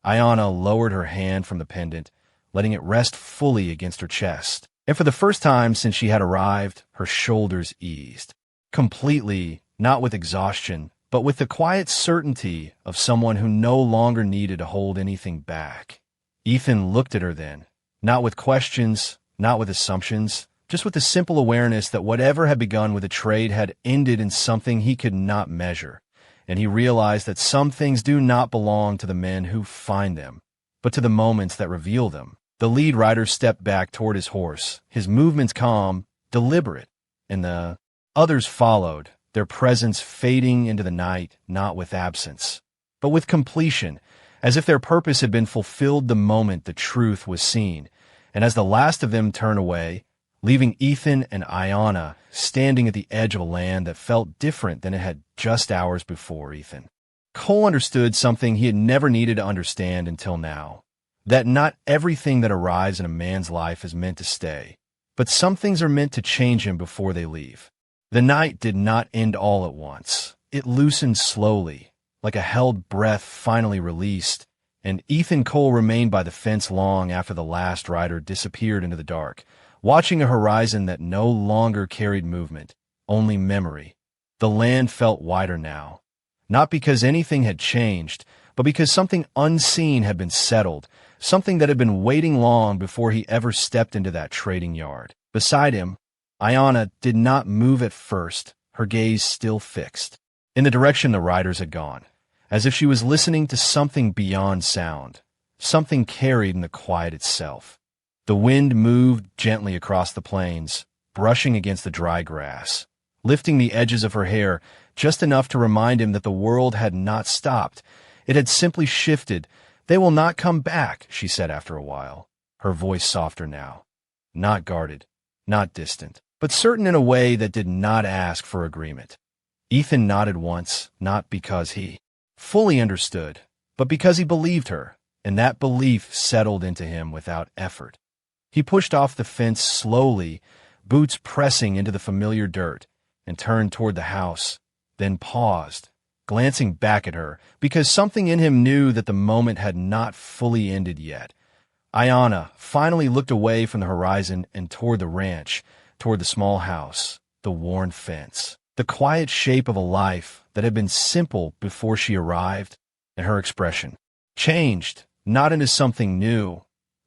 Ayanna lowered her hand from the pendant, letting it rest fully against her chest, and for the first time since she had arrived, her shoulders eased. Completely, not with exhaustion, but with the quiet certainty of someone who no longer needed to hold anything back. Ethan looked at her then, not with questions, not with assumptions, just with the simple awareness that whatever had begun with a trade had ended in something he could not measure, and he realized that some things do not belong to the men who find them, but to the moments that reveal them. The lead rider stepped back toward his horse, his movements calm, deliberate, and the others followed, their presence fading into the night, not with absence, but with completion, as if their purpose had been fulfilled the moment the truth was seen. And as the last of them turned away, leaving Ethan and Ayanna standing at the edge of a land that felt different than it had just hours before Ethan, Cole understood something he had never needed to understand until now, that not everything that arrives in a man's life is meant to stay, but some things are meant to change him before they leave. The night did not end all at once. It loosened slowly, like a held breath finally released, and Ethan Cole remained by the fence long after the last rider disappeared into the dark, watching a horizon that no longer carried movement, only memory. The land felt wider now, not because anything had changed, but because something unseen had been settled, something that had been waiting long before he ever stepped into that trading yard. Beside him, Ayanna did not move at first, her gaze still fixed, in the direction the riders had gone, as if she was listening to something beyond sound, something carried in the quiet itself. The wind moved gently across the plains, brushing against the dry grass, lifting the edges of her hair just enough to remind him that the world had not stopped. It had simply shifted. "They will not come back," she said after a while, her voice softer now, not guarded, not distant, but certain in a way that did not ask for agreement. Ethan nodded once, not because he fully understood, but because he believed her, and that belief settled into him without effort. He pushed off the fence slowly, boots pressing into the familiar dirt, and turned toward the house, then paused, glancing back at her, because something in him knew that the moment had not fully ended yet. Ayanna finally looked away from the horizon and toward the ranch, toward the small house, the worn fence, the quiet shape of a life that had been simple before she arrived, and her expression changed, not into something new,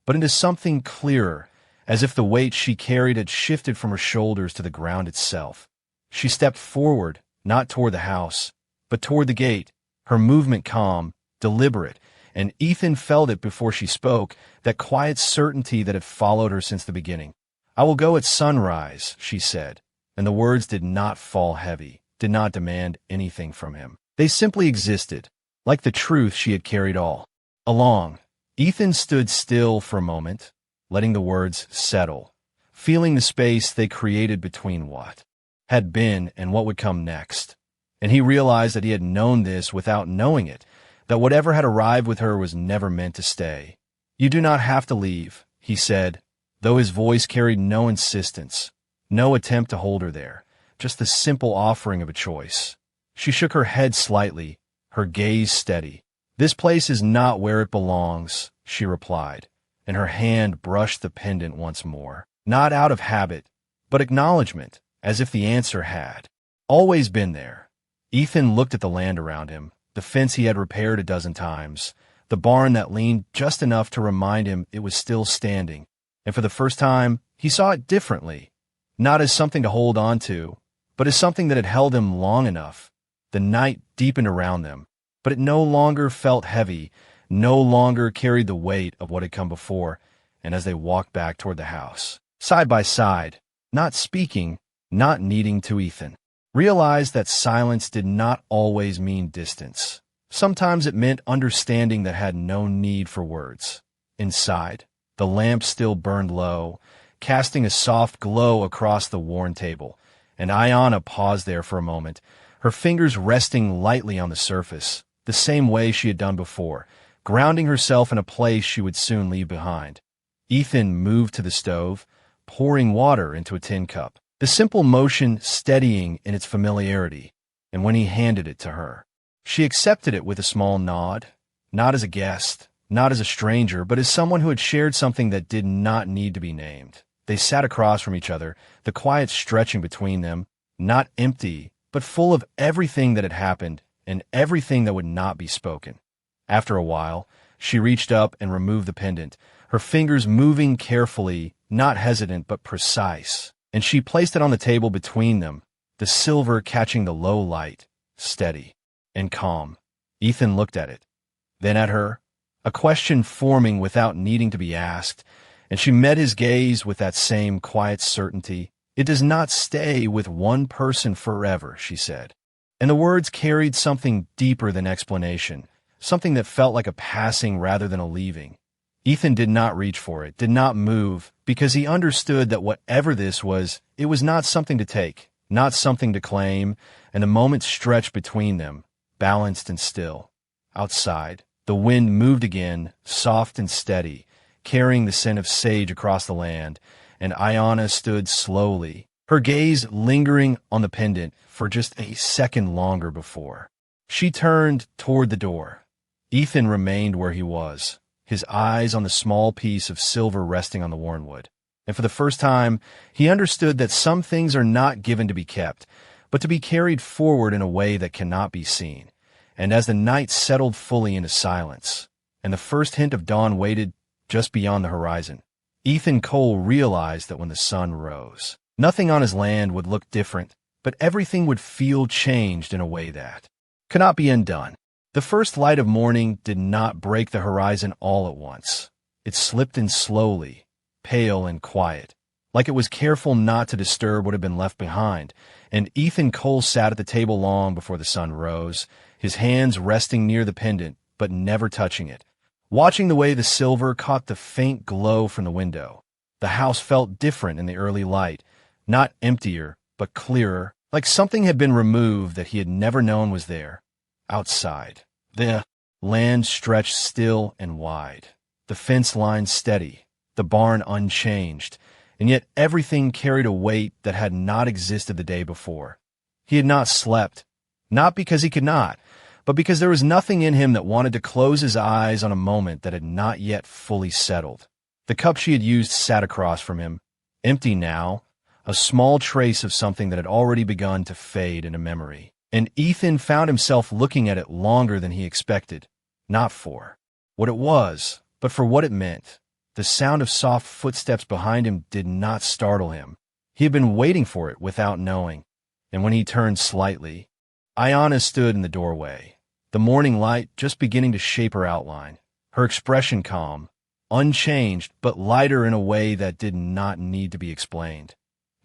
but into something clearer, as if the weight she carried had shifted from her shoulders to the ground itself. She stepped forward, not toward the house, but toward the gate, her movement calm, deliberate, and Ethan felt it before she spoke, that quiet certainty that had followed her since the beginning. "I will go at sunrise," she said, and the words did not fall heavy, did not demand anything from him. They simply existed, like the truth she had carried all along. Ethan stood still for a moment, letting the words settle, feeling the space they created between what had been and what would come next. And he realized that he had known this without knowing it, that whatever had arrived with her was never meant to stay. "You do not have to leave," he said, though his voice carried no insistence, no attempt to hold her there, just the simple offering of a choice. She shook her head slightly, her gaze steady. "This place is not where it belongs," she replied, and her hand brushed the pendant once more. Not out of habit, but acknowledgement, as if the answer had always been there. Ethan looked at the land around him, the fence he had repaired a dozen times, the barn that leaned just enough to remind him it was still standing, and for the first time, he saw it differently, not as something to hold on to, but as something that had held him long enough. The night deepened around them, but it no longer felt heavy, no longer carried the weight of what had come before, and as they walked back toward the house, side by side, not speaking, not needing to, Ethan realized that silence did not always mean distance. Sometimes it meant understanding that had no need for words. Inside, the lamp still burned low, casting a soft glow across the worn table, and Ayanna paused there for a moment, her fingers resting lightly on the surface, the same way she had done before, grounding herself in a place she would soon leave behind. Ethan moved to the stove, pouring water into a tin cup, the simple motion steadying in its familiarity, and when he handed it to her, she accepted it with a small nod, not as a guest, not as a stranger, but as someone who had shared something that did not need to be named. They sat across from each other, the quiet stretching between them, not empty, but full of everything that had happened and everything that would not be spoken. After a while, she reached up and removed the pendant, her fingers moving carefully, not hesitant but precise, and she placed it on the table between them, the silver catching the low light, steady and calm. Ethan looked at it, then at her, a question forming without needing to be asked, and she met his gaze with that same quiet certainty. "It does not stay with one person forever," she said. And the words carried something deeper than explanation, something that felt like a passing rather than a leaving. Ethan did not reach for it, did not move, because he understood that whatever this was, it was not something to take, not something to claim, and the moment stretched between them, balanced and still. Outside, the wind moved again, soft and steady, carrying the scent of sage across the land, and Ayanna stood slowly, her gaze lingering on the pendant for just a second longer before she turned toward the door. Ethan remained where he was, his eyes on the small piece of silver resting on the wormwood. And for the first time, he understood that some things are not given to be kept, but to be carried forward in a way that cannot be seen. And as the night settled fully into silence, and the first hint of dawn waited just beyond the horizon, Ethan Cole realized that when the sun rose, nothing on his land would look different, but everything would feel changed in a way that could not be undone. The first light of morning did not break the horizon all at once. It slipped in slowly, pale and quiet, like it was careful not to disturb what had been left behind, and Ethan Cole sat at the table long before the sun rose, his hands resting near the pendant, but never touching it, watching the way the silver caught the faint glow from the window. The house felt different in the early light, not emptier, but clearer, like something had been removed that he had never known was there. Outside, the land stretched still and wide, the fence line steady, the barn unchanged, and yet everything carried a weight that had not existed the day before. He had not slept, not because he could not, but because there was nothing in him that wanted to close his eyes on a moment that had not yet fully settled. The cup she had used sat across from him, empty now, a small trace of something that had already begun to fade into memory. And Ethan found himself looking at it longer than he expected, not for what it was, but for what it meant. The sound of soft footsteps behind him did not startle him. He had been waiting for it without knowing, and when he turned slightly, Ayanna stood in the doorway, the morning light just beginning to shape her outline, her expression calm, unchanged, but lighter in a way that did not need to be explained.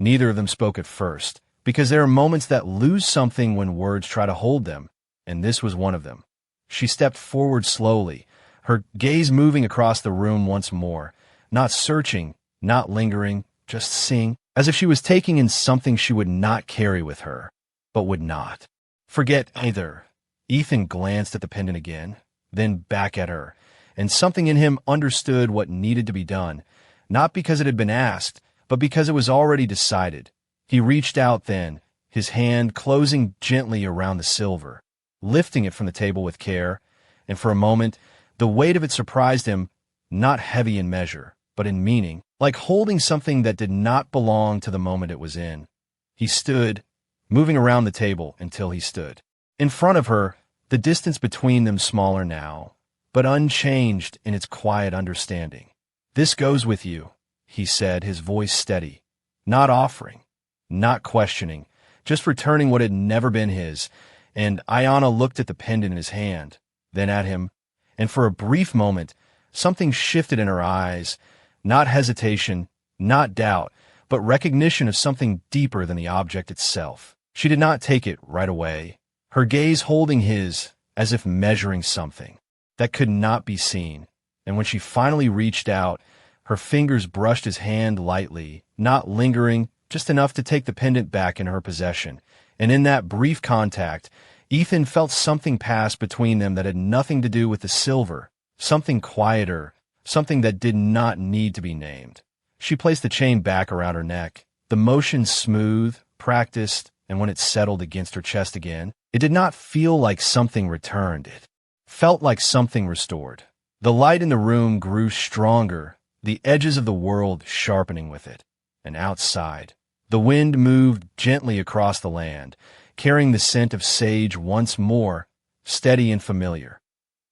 Neither of them spoke at first, because there are moments that lose something when words try to hold them, and this was one of them. She stepped forward slowly, her gaze moving across the room once more, not searching, not lingering, just seeing, as if she was taking in something she would not carry with her, but would not forget either. Ethan glanced at the pendant again, then back at her, and something in him understood what needed to be done, not because it had been asked, but because it was already decided. He reached out then, his hand closing gently around the silver, lifting it from the table with care, and for a moment, the weight of it surprised him, not heavy in measure, but in meaning, like holding something that did not belong to the moment it was in. He stood, moving around the table until he stood. In front of her, the distance between them smaller now, but unchanged in its quiet understanding. "This goes with you," he said, his voice steady, not offering, not questioning, just returning what had never been his, and Ayanna looked at the pendant in his hand, then at him, and for a brief moment, something shifted in her eyes, not hesitation, not doubt, but recognition of something deeper than the object itself. She did not take it right away, her gaze holding his as if measuring something that could not be seen, and when she finally reached out, her fingers brushed his hand lightly, not lingering, just enough to take the pendant back in her possession, and in that brief contact, Ethan felt something pass between them that had nothing to do with the silver, something quieter, something that did not need to be named. She placed the chain back around her neck, the motion smooth, practiced, and when it settled against her chest again, it did not feel like something returned. It felt like something restored. The light in the room grew stronger, the edges of the world sharpening with it. And outside, the wind moved gently across the land, carrying the scent of sage once more, steady and familiar.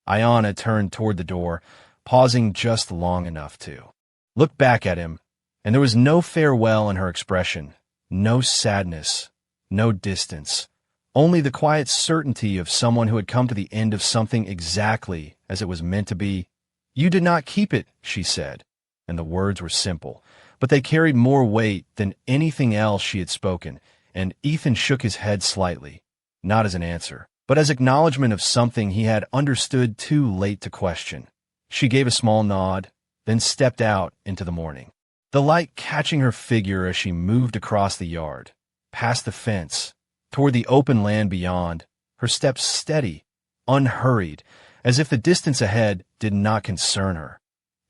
Ayanna turned toward the door, pausing just long enough to look back at him, and there was no farewell in her expression, no sadness, no distance, only the quiet certainty of someone who had come to the end of something exactly as it was meant to be. "You did not keep it," she said, and the words were simple, but they carried more weight than anything else she had spoken, and Ethan shook his head slightly, not as an answer, but as acknowledgement of something he had understood too late to question. She gave a small nod, then stepped out into the morning, the light catching her figure as she moved across the yard, past the fence, toward the open land beyond, her steps steady, unhurried, as if the distance ahead did not concern her.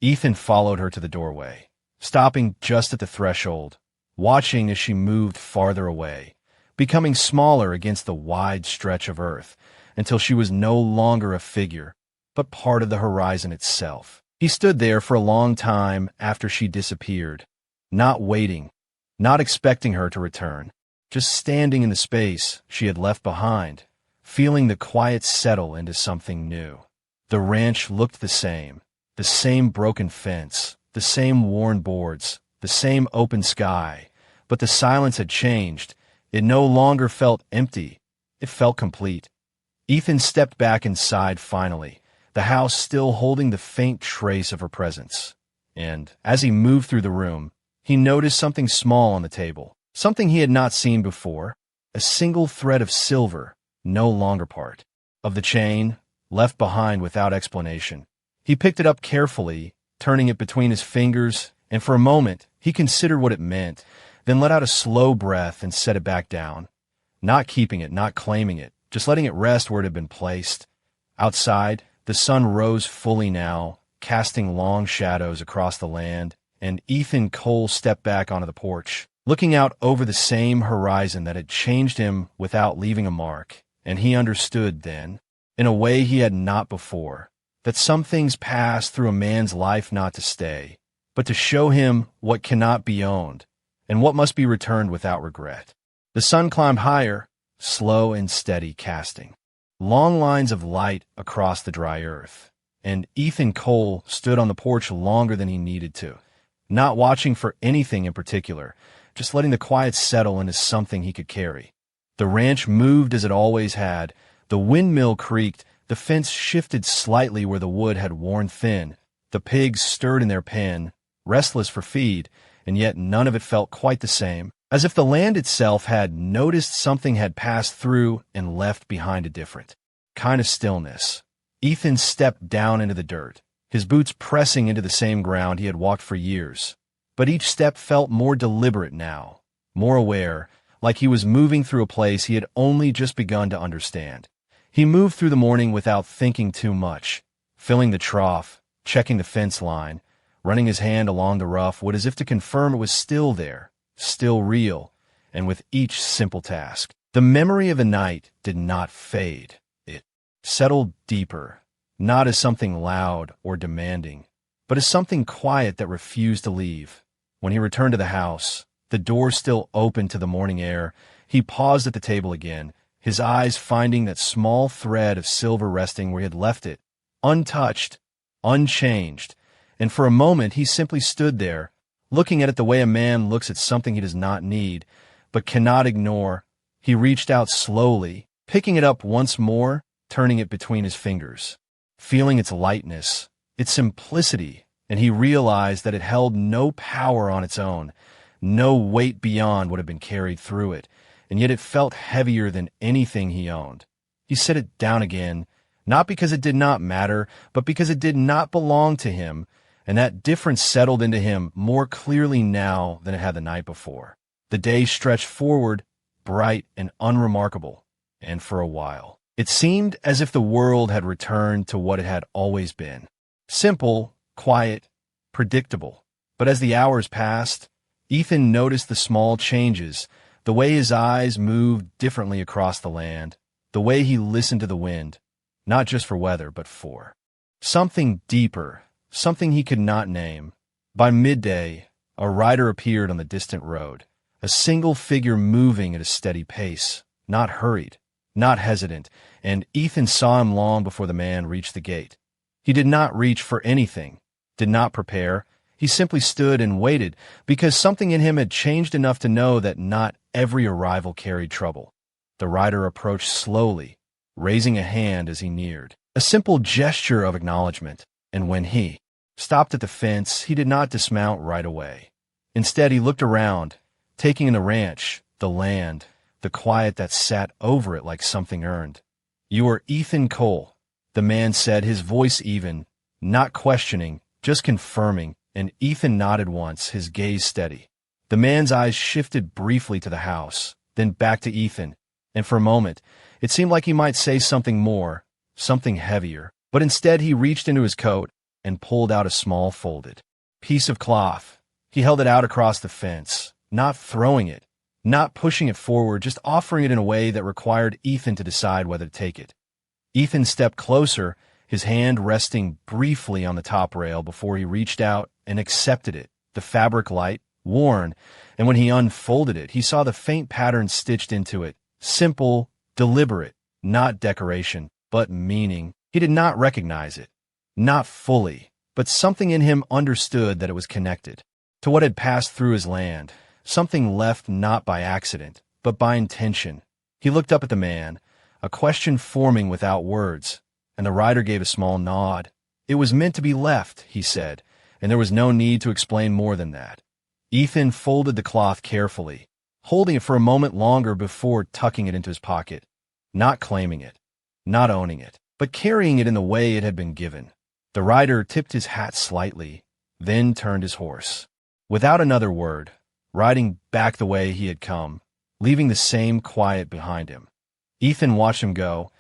Ethan followed her to the doorway, stopping just at the threshold, watching as she moved farther away, becoming smaller against the wide stretch of earth, until she was no longer a figure, but part of the horizon itself. He stood there for a long time after she disappeared, not waiting, not expecting her to return, just standing in the space she had left behind, feeling the quiet settle into something new. The ranch looked the same broken fence, the same worn boards, the same open sky, but the silence had changed. It no longer felt empty. It felt complete. Ethan stepped back inside finally, the house still holding the faint trace of her presence. And as he moved through the room, he noticed something small on the table, something he had not seen before, a single thread of silver, no longer part of the chain, left behind without explanation. He picked it up carefully, turning it between his fingers, and for a moment he considered what it meant, then let out a slow breath and set it back down, not keeping it, not claiming it, just letting it rest where it had been placed. Outside, the sun rose fully now, casting long shadows across the land, and Ethan Cole stepped back onto the porch, looking out over the same horizon that had changed him without leaving a mark, and he understood then, in a way he had not before, that some things pass through a man's life not to stay, but to show him what cannot be owned, and what must be returned without regret. The sun climbed higher, slow and steady casting long lines of light across the dry earth, and Ethan Cole stood on the porch longer than he needed to, not watching for anything in particular, just letting the quiet settle into something he could carry. The ranch moved as it always had, the windmill creaked, the fence shifted slightly where the wood had worn thin, the pigs stirred in their pen, restless for feed, and yet none of it felt quite the same, as if the land itself had noticed something had passed through and left behind a different kind of stillness. Ethan stepped down into the dirt, his boots pressing into the same ground he had walked for years, but each step felt more deliberate now, more aware, like he was moving through a place he had only just begun to understand. He moved through the morning without thinking too much, filling the trough, checking the fence line, running his hand along the rough wood as if to confirm it was still there, still real, and with each simple task, the memory of the night did not fade. It settled deeper, not as something loud or demanding, but as something quiet that refused to leave. When he returned to the house, the door still open to the morning air, he paused at the table again, his eyes finding that small thread of silver resting where he had left it, untouched, unchanged, and for a moment he simply stood there, looking at it the way a man looks at something he does not need, but cannot ignore. He reached out slowly, picking it up once more, turning it between his fingers, feeling its lightness, its simplicity, and he realized that it held no power on its own, no weight beyond what had been carried through it, and yet it felt heavier than anything he owned. He set it down again, not because it did not matter, but because it did not belong to him, and that difference settled into him more clearly now than it had the night before. The day stretched forward, bright and unremarkable, and for a while, it seemed as if the world had returned to what it had always been. Simple, quiet, predictable. But as the hours passed, Ethan noticed the small changes, the way his eyes moved differently across the land, the way he listened to the wind, not just for weather, but for something deeper, something he could not name. By midday, a rider appeared on the distant road, a single figure moving at a steady pace, not hurried, not hesitant, and Ethan saw him long before the man reached the gate. He did not reach for anything, did not prepare. He simply stood and waited, because something in him had changed enough to know that not every arrival carried trouble. The rider approached slowly, raising a hand as he neared, a simple gesture of acknowledgement, and when he stopped at the fence, he did not dismount right away. Instead, he looked around, taking in the ranch, the land, the quiet that sat over it like something earned. "You are Ethan Cole," the man said, his voice even, not questioning, just confirming, and Ethan nodded once, his gaze steady. The man's eyes shifted briefly to the house, then back to Ethan, and for a moment, it seemed like he might say something more, something heavier, but instead he reached into his coat and pulled out a small folded piece of cloth. He held it out across the fence, not throwing it, not pushing it forward, just offering it in a way that required Ethan to decide whether to take it. Ethan stepped closer, his hand resting briefly on the top rail before he reached out and accepted it, the fabric light, worn, and when he unfolded it, he saw the faint pattern stitched into it, simple, deliberate, not decoration, but meaning. He did not recognize it, not fully, but something in him understood that it was connected to what had passed through his land, something left not by accident, but by intention. He looked up at the man, a question forming without words, and the rider gave a small nod. "It was meant to be left," he said, and there was no need to explain more than that. Ethan folded the cloth carefully, holding it for a moment longer before tucking it into his pocket, not claiming it, not owning it, but carrying it in the way it had been given. The rider tipped his hat slightly, then turned his horse. Without another word, riding back the way he had come, leaving the same quiet behind him. Ethan watched him go,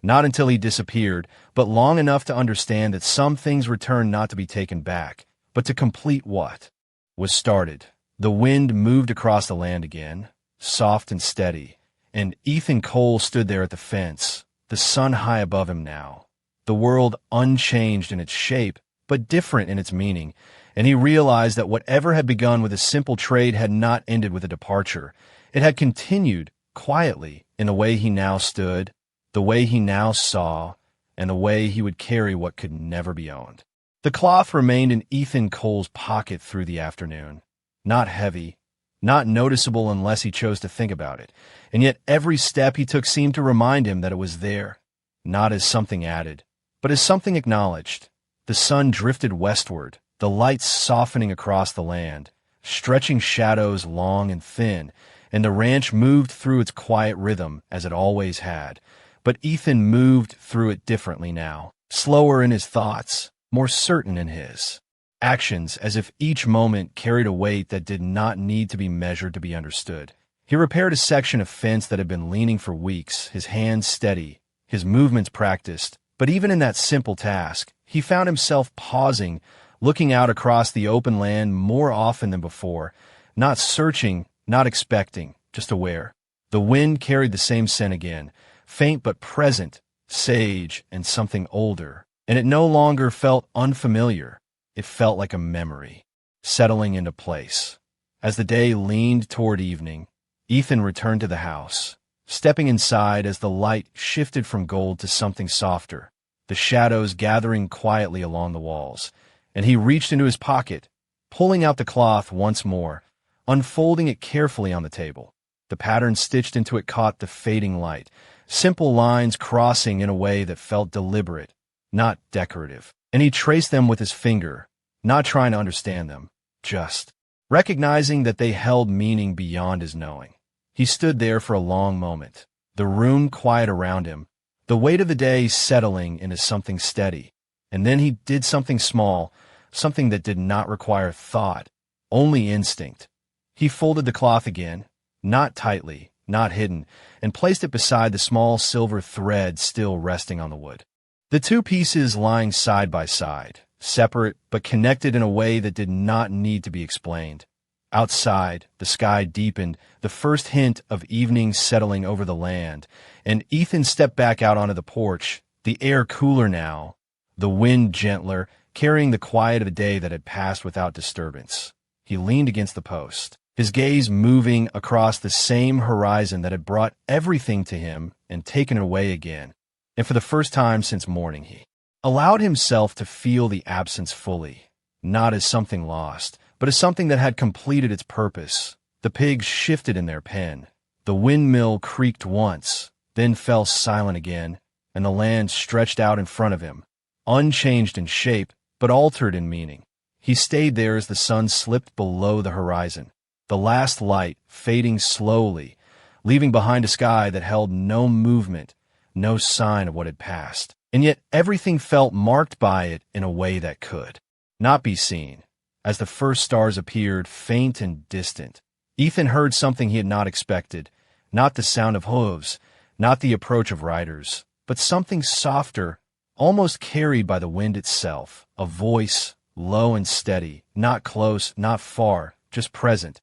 not until he disappeared, but long enough to understand that some things returned not to be taken back, but to complete what was started. The wind moved across the land again, soft and steady, and Ethan Cole stood there at the fence, the sun high above him now, the world unchanged in its shape, but different in its meaning, and he realized that whatever had begun with a simple trade had not ended with a departure. It had continued, quietly, in the way he now stood, the way he now saw, and the way he would carry what could never be owned. The cloth remained in Ethan Cole's pocket through the afternoon, not heavy, not noticeable unless he chose to think about it, and yet every step he took seemed to remind him that it was there, not as something added, but as something acknowledged. The sun drifted westward, the lights softening across the land, stretching shadows long and thin, and the ranch moved through its quiet rhythm as it always had. But Ethan moved through it differently now, slower in his thoughts, more certain in his actions, as if each moment carried a weight that did not need to be measured to be understood. He repaired a section of fence that had been leaning for weeks, his hands steady, his movements practiced, but even in that simple task, he found himself pausing, looking out across the open land more often than before, not searching, not expecting, just aware. The wind carried the same scent again, faint but present, sage and something older, And it no longer felt unfamiliar. It felt like a memory, settling into place. As the day leaned toward evening, Ethan returned to the house, stepping inside as the light shifted from gold to something softer, the shadows gathering quietly along the walls, and he reached into his pocket, pulling out the cloth once more, unfolding it carefully on the table. The pattern stitched into it caught the fading light, simple lines crossing in a way that felt deliberate, not decorative. And he traced them with his finger, not trying to understand them, just recognizing that they held meaning beyond his knowing. He stood there for a long moment, the room quiet around him, the weight of the day settling into something steady. And then he did something small, something that did not require thought, only instinct. He folded the cloth again, not tightly, not hidden, and placed it beside the small silver thread still resting on the wood. The two pieces lying side by side, separate but connected in a way that did not need to be explained. Outside, the sky deepened, the first hint of evening settling over the land, and Ethan stepped back out onto the porch, the air cooler now, the wind gentler, carrying the quiet of a day that had passed without disturbance. He leaned against the post, his gaze moving across the same horizon that had brought everything to him and taken it away again. And for the first time since morning, he allowed himself to feel the absence fully, not as something lost, but as something that had completed its purpose. The pigs shifted in their pen. The windmill creaked once, then fell silent again, and the land stretched out in front of him, unchanged in shape, but altered in meaning. He stayed there as the sun slipped below the horizon, the last light fading slowly, leaving behind a sky that held no movement, no sign of what had passed. And yet everything felt marked by it in a way that could not be seen. As the first stars appeared, faint and distant, Ethan heard something he had not expected, not the sound of hooves, not the approach of riders, but something softer, almost carried by the wind itself, a voice, low and steady, not close, not far, just present.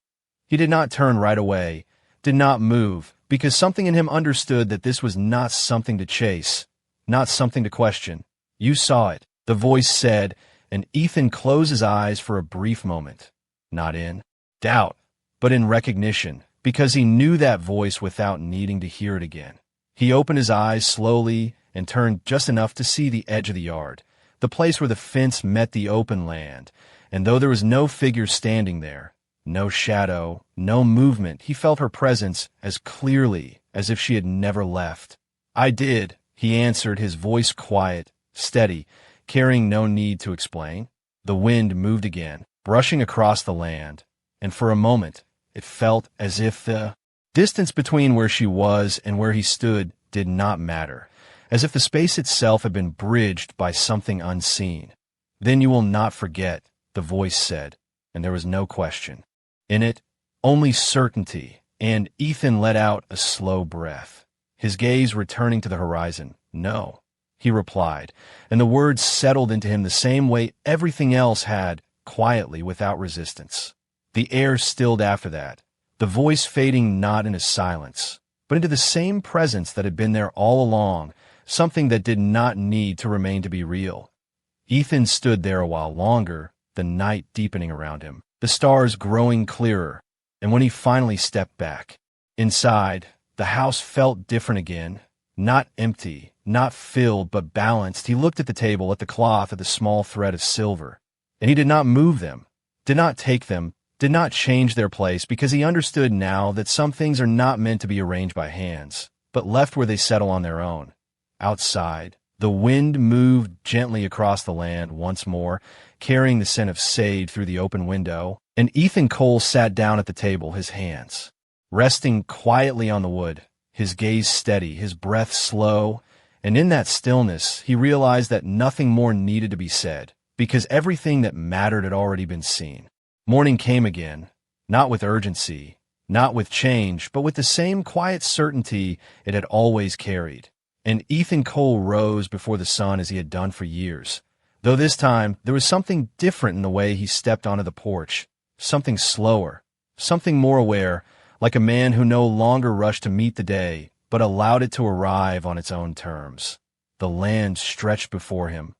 He did not turn right away, did not move, because something in him understood that this was not something to chase, not something to question. You saw it, the voice said, and Ethan closed his eyes for a brief moment, not in doubt, but in recognition, because he knew that voice without needing to hear it again. He opened his eyes slowly and turned just enough to see the edge of the yard, the place where the fence met the open land, and though there was no figure standing there, no shadow, no movement, he felt her presence as clearly as if she had never left. I did, he answered, his voice quiet, steady, carrying no need to explain. The wind moved again, brushing across the land, and for a moment it felt as if the distance between where she was and where he stood did not matter, as if the space itself had been bridged by something unseen. Then you will not forget, the voice said, and there was no question. In it, only certainty, and Ethan let out a slow breath, his gaze returning to the horizon. No, he replied, and the words settled into him the same way everything else had, quietly, without resistance. The air stilled after that, the voice fading not into silence, but into the same presence that had been there all along, something that did not need to remain to be real. Ethan stood there a while longer, the night deepening around him, the stars growing clearer, and when he finally stepped back, inside, the house felt different again, not empty, not filled, but balanced. He looked at the table, at the cloth, at the small thread of silver, and he did not move them, did not take them, did not change their place, because he understood now that some things are not meant to be arranged by hands, but left where they settle on their own. Outside, the wind moved gently across the land once more, carrying the scent of sage through the open window, and Ethan Cole sat down at the table, his hands resting quietly on the wood, his gaze steady, his breath slow, and in that stillness he realized that nothing more needed to be said, because everything that mattered had already been seen. Morning came again, not with urgency, not with change, but with the same quiet certainty it had always carried. And Ethan Cole rose before the sun as he had done for years, though this time there was something different in the way he stepped onto the porch, something slower, something more aware, like a man who no longer rushed to meet the day, but allowed it to arrive on its own terms. The land stretched before him,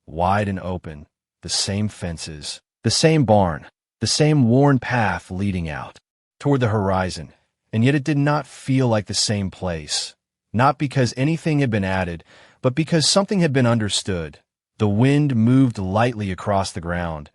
wide and open, the same fences, the same barn, the same worn path leading out toward the horizon, and yet it did not feel like the same place. Not because anything had been added, but because something had been understood. The wind moved lightly across the ground,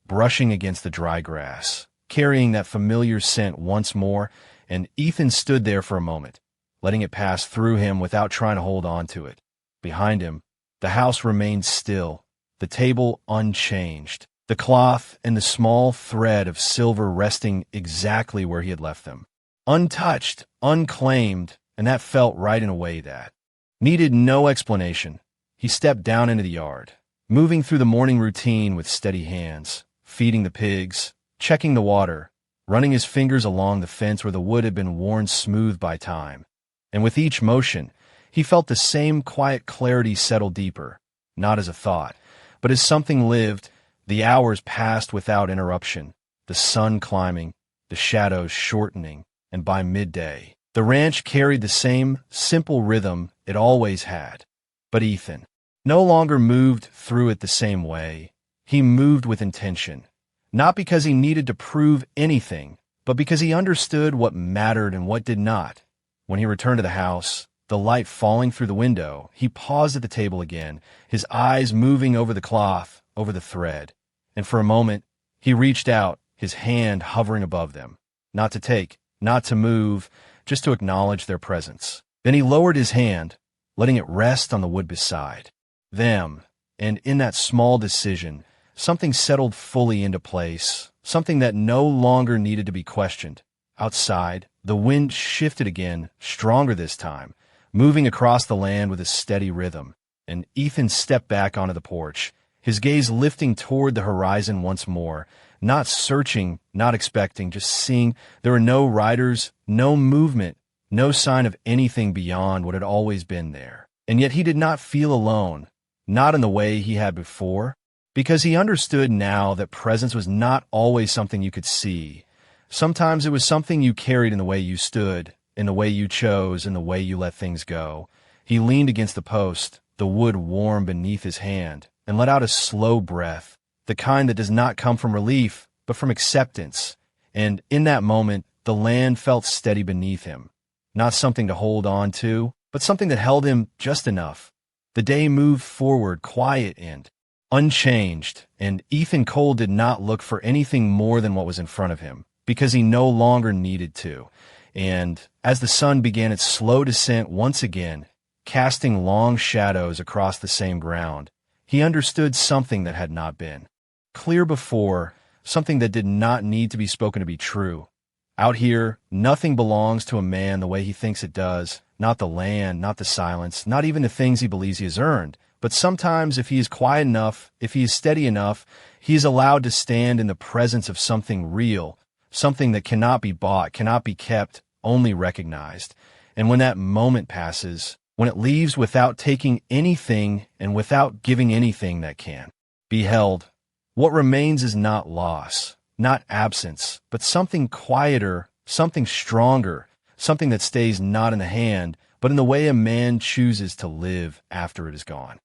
brushing against the dry grass, carrying that familiar scent once more, and Ethan stood there for a moment, letting it pass through him without trying to hold on to it. Behind him, the house remained still, the table unchanged, the cloth and the small thread of silver resting exactly where he had left them. Untouched, unclaimed, and that felt right in a way that needed no explanation. He stepped down into the yard, moving through the morning routine with steady hands, feeding the pigs, checking the water, running his fingers along the fence where the wood had been worn smooth by time. And with each motion, he felt the same quiet clarity settle deeper, not as a thought, but as something lived. The hours passed without interruption, the sun climbing, the shadows shortening, and by midday, the ranch carried the same simple rhythm it always had. But Ethan no longer moved through it the same way. He moved with intention, not because he needed to prove anything, but because he understood what mattered and what did not. When he returned to the house, the light falling through the window, he paused at the table again, his eyes moving over the cloth, over the thread. And for a moment, he reached out, his hand hovering above them, not to take, not to move, just to acknowledge their presence. Then he lowered his hand, letting it rest on the wood beside them. And in that small decision, something settled fully into place, something that no longer needed to be questioned. Outside, the wind shifted again, stronger this time, moving across the land with a steady rhythm. And Ethan stepped back onto the porch, his gaze lifting toward the horizon once more, not searching, not expecting, just seeing. There were no riders, no movement, no sign of anything beyond what had always been there. And yet he did not feel alone, not in the way he had before, because he understood now that presence was not always something you could see. Sometimes it was something you carried in the way you stood, in the way you chose, in the way you let things go. He leaned against the post, the wood warm beneath his hand, and let out a slow breath, the kind that does not come from relief, but from acceptance. And in that moment, the land felt steady beneath him, not something to hold on to, but something that held him just enough. The day moved forward, quiet and unchanged, and Ethan Cole did not look for anything more than what was in front of him, because he no longer needed to. And as the sun began its slow descent once again, casting long shadows across the same ground, he understood something that had not been clear before, something that did not need to be spoken to be true. Out here, nothing belongs to a man the way he thinks it does, not the land, not the silence, not even the things he believes he has earned. But sometimes if he is quiet enough, if he is steady enough, he is allowed to stand in the presence of something real, something that cannot be bought, cannot be kept, only recognized. And when that moment passes, when it leaves without taking anything and without giving anything that can be held, what remains is not loss, not absence, but something quieter, something stronger, something that stays not in the hand, but in the way a man chooses to live after it is gone.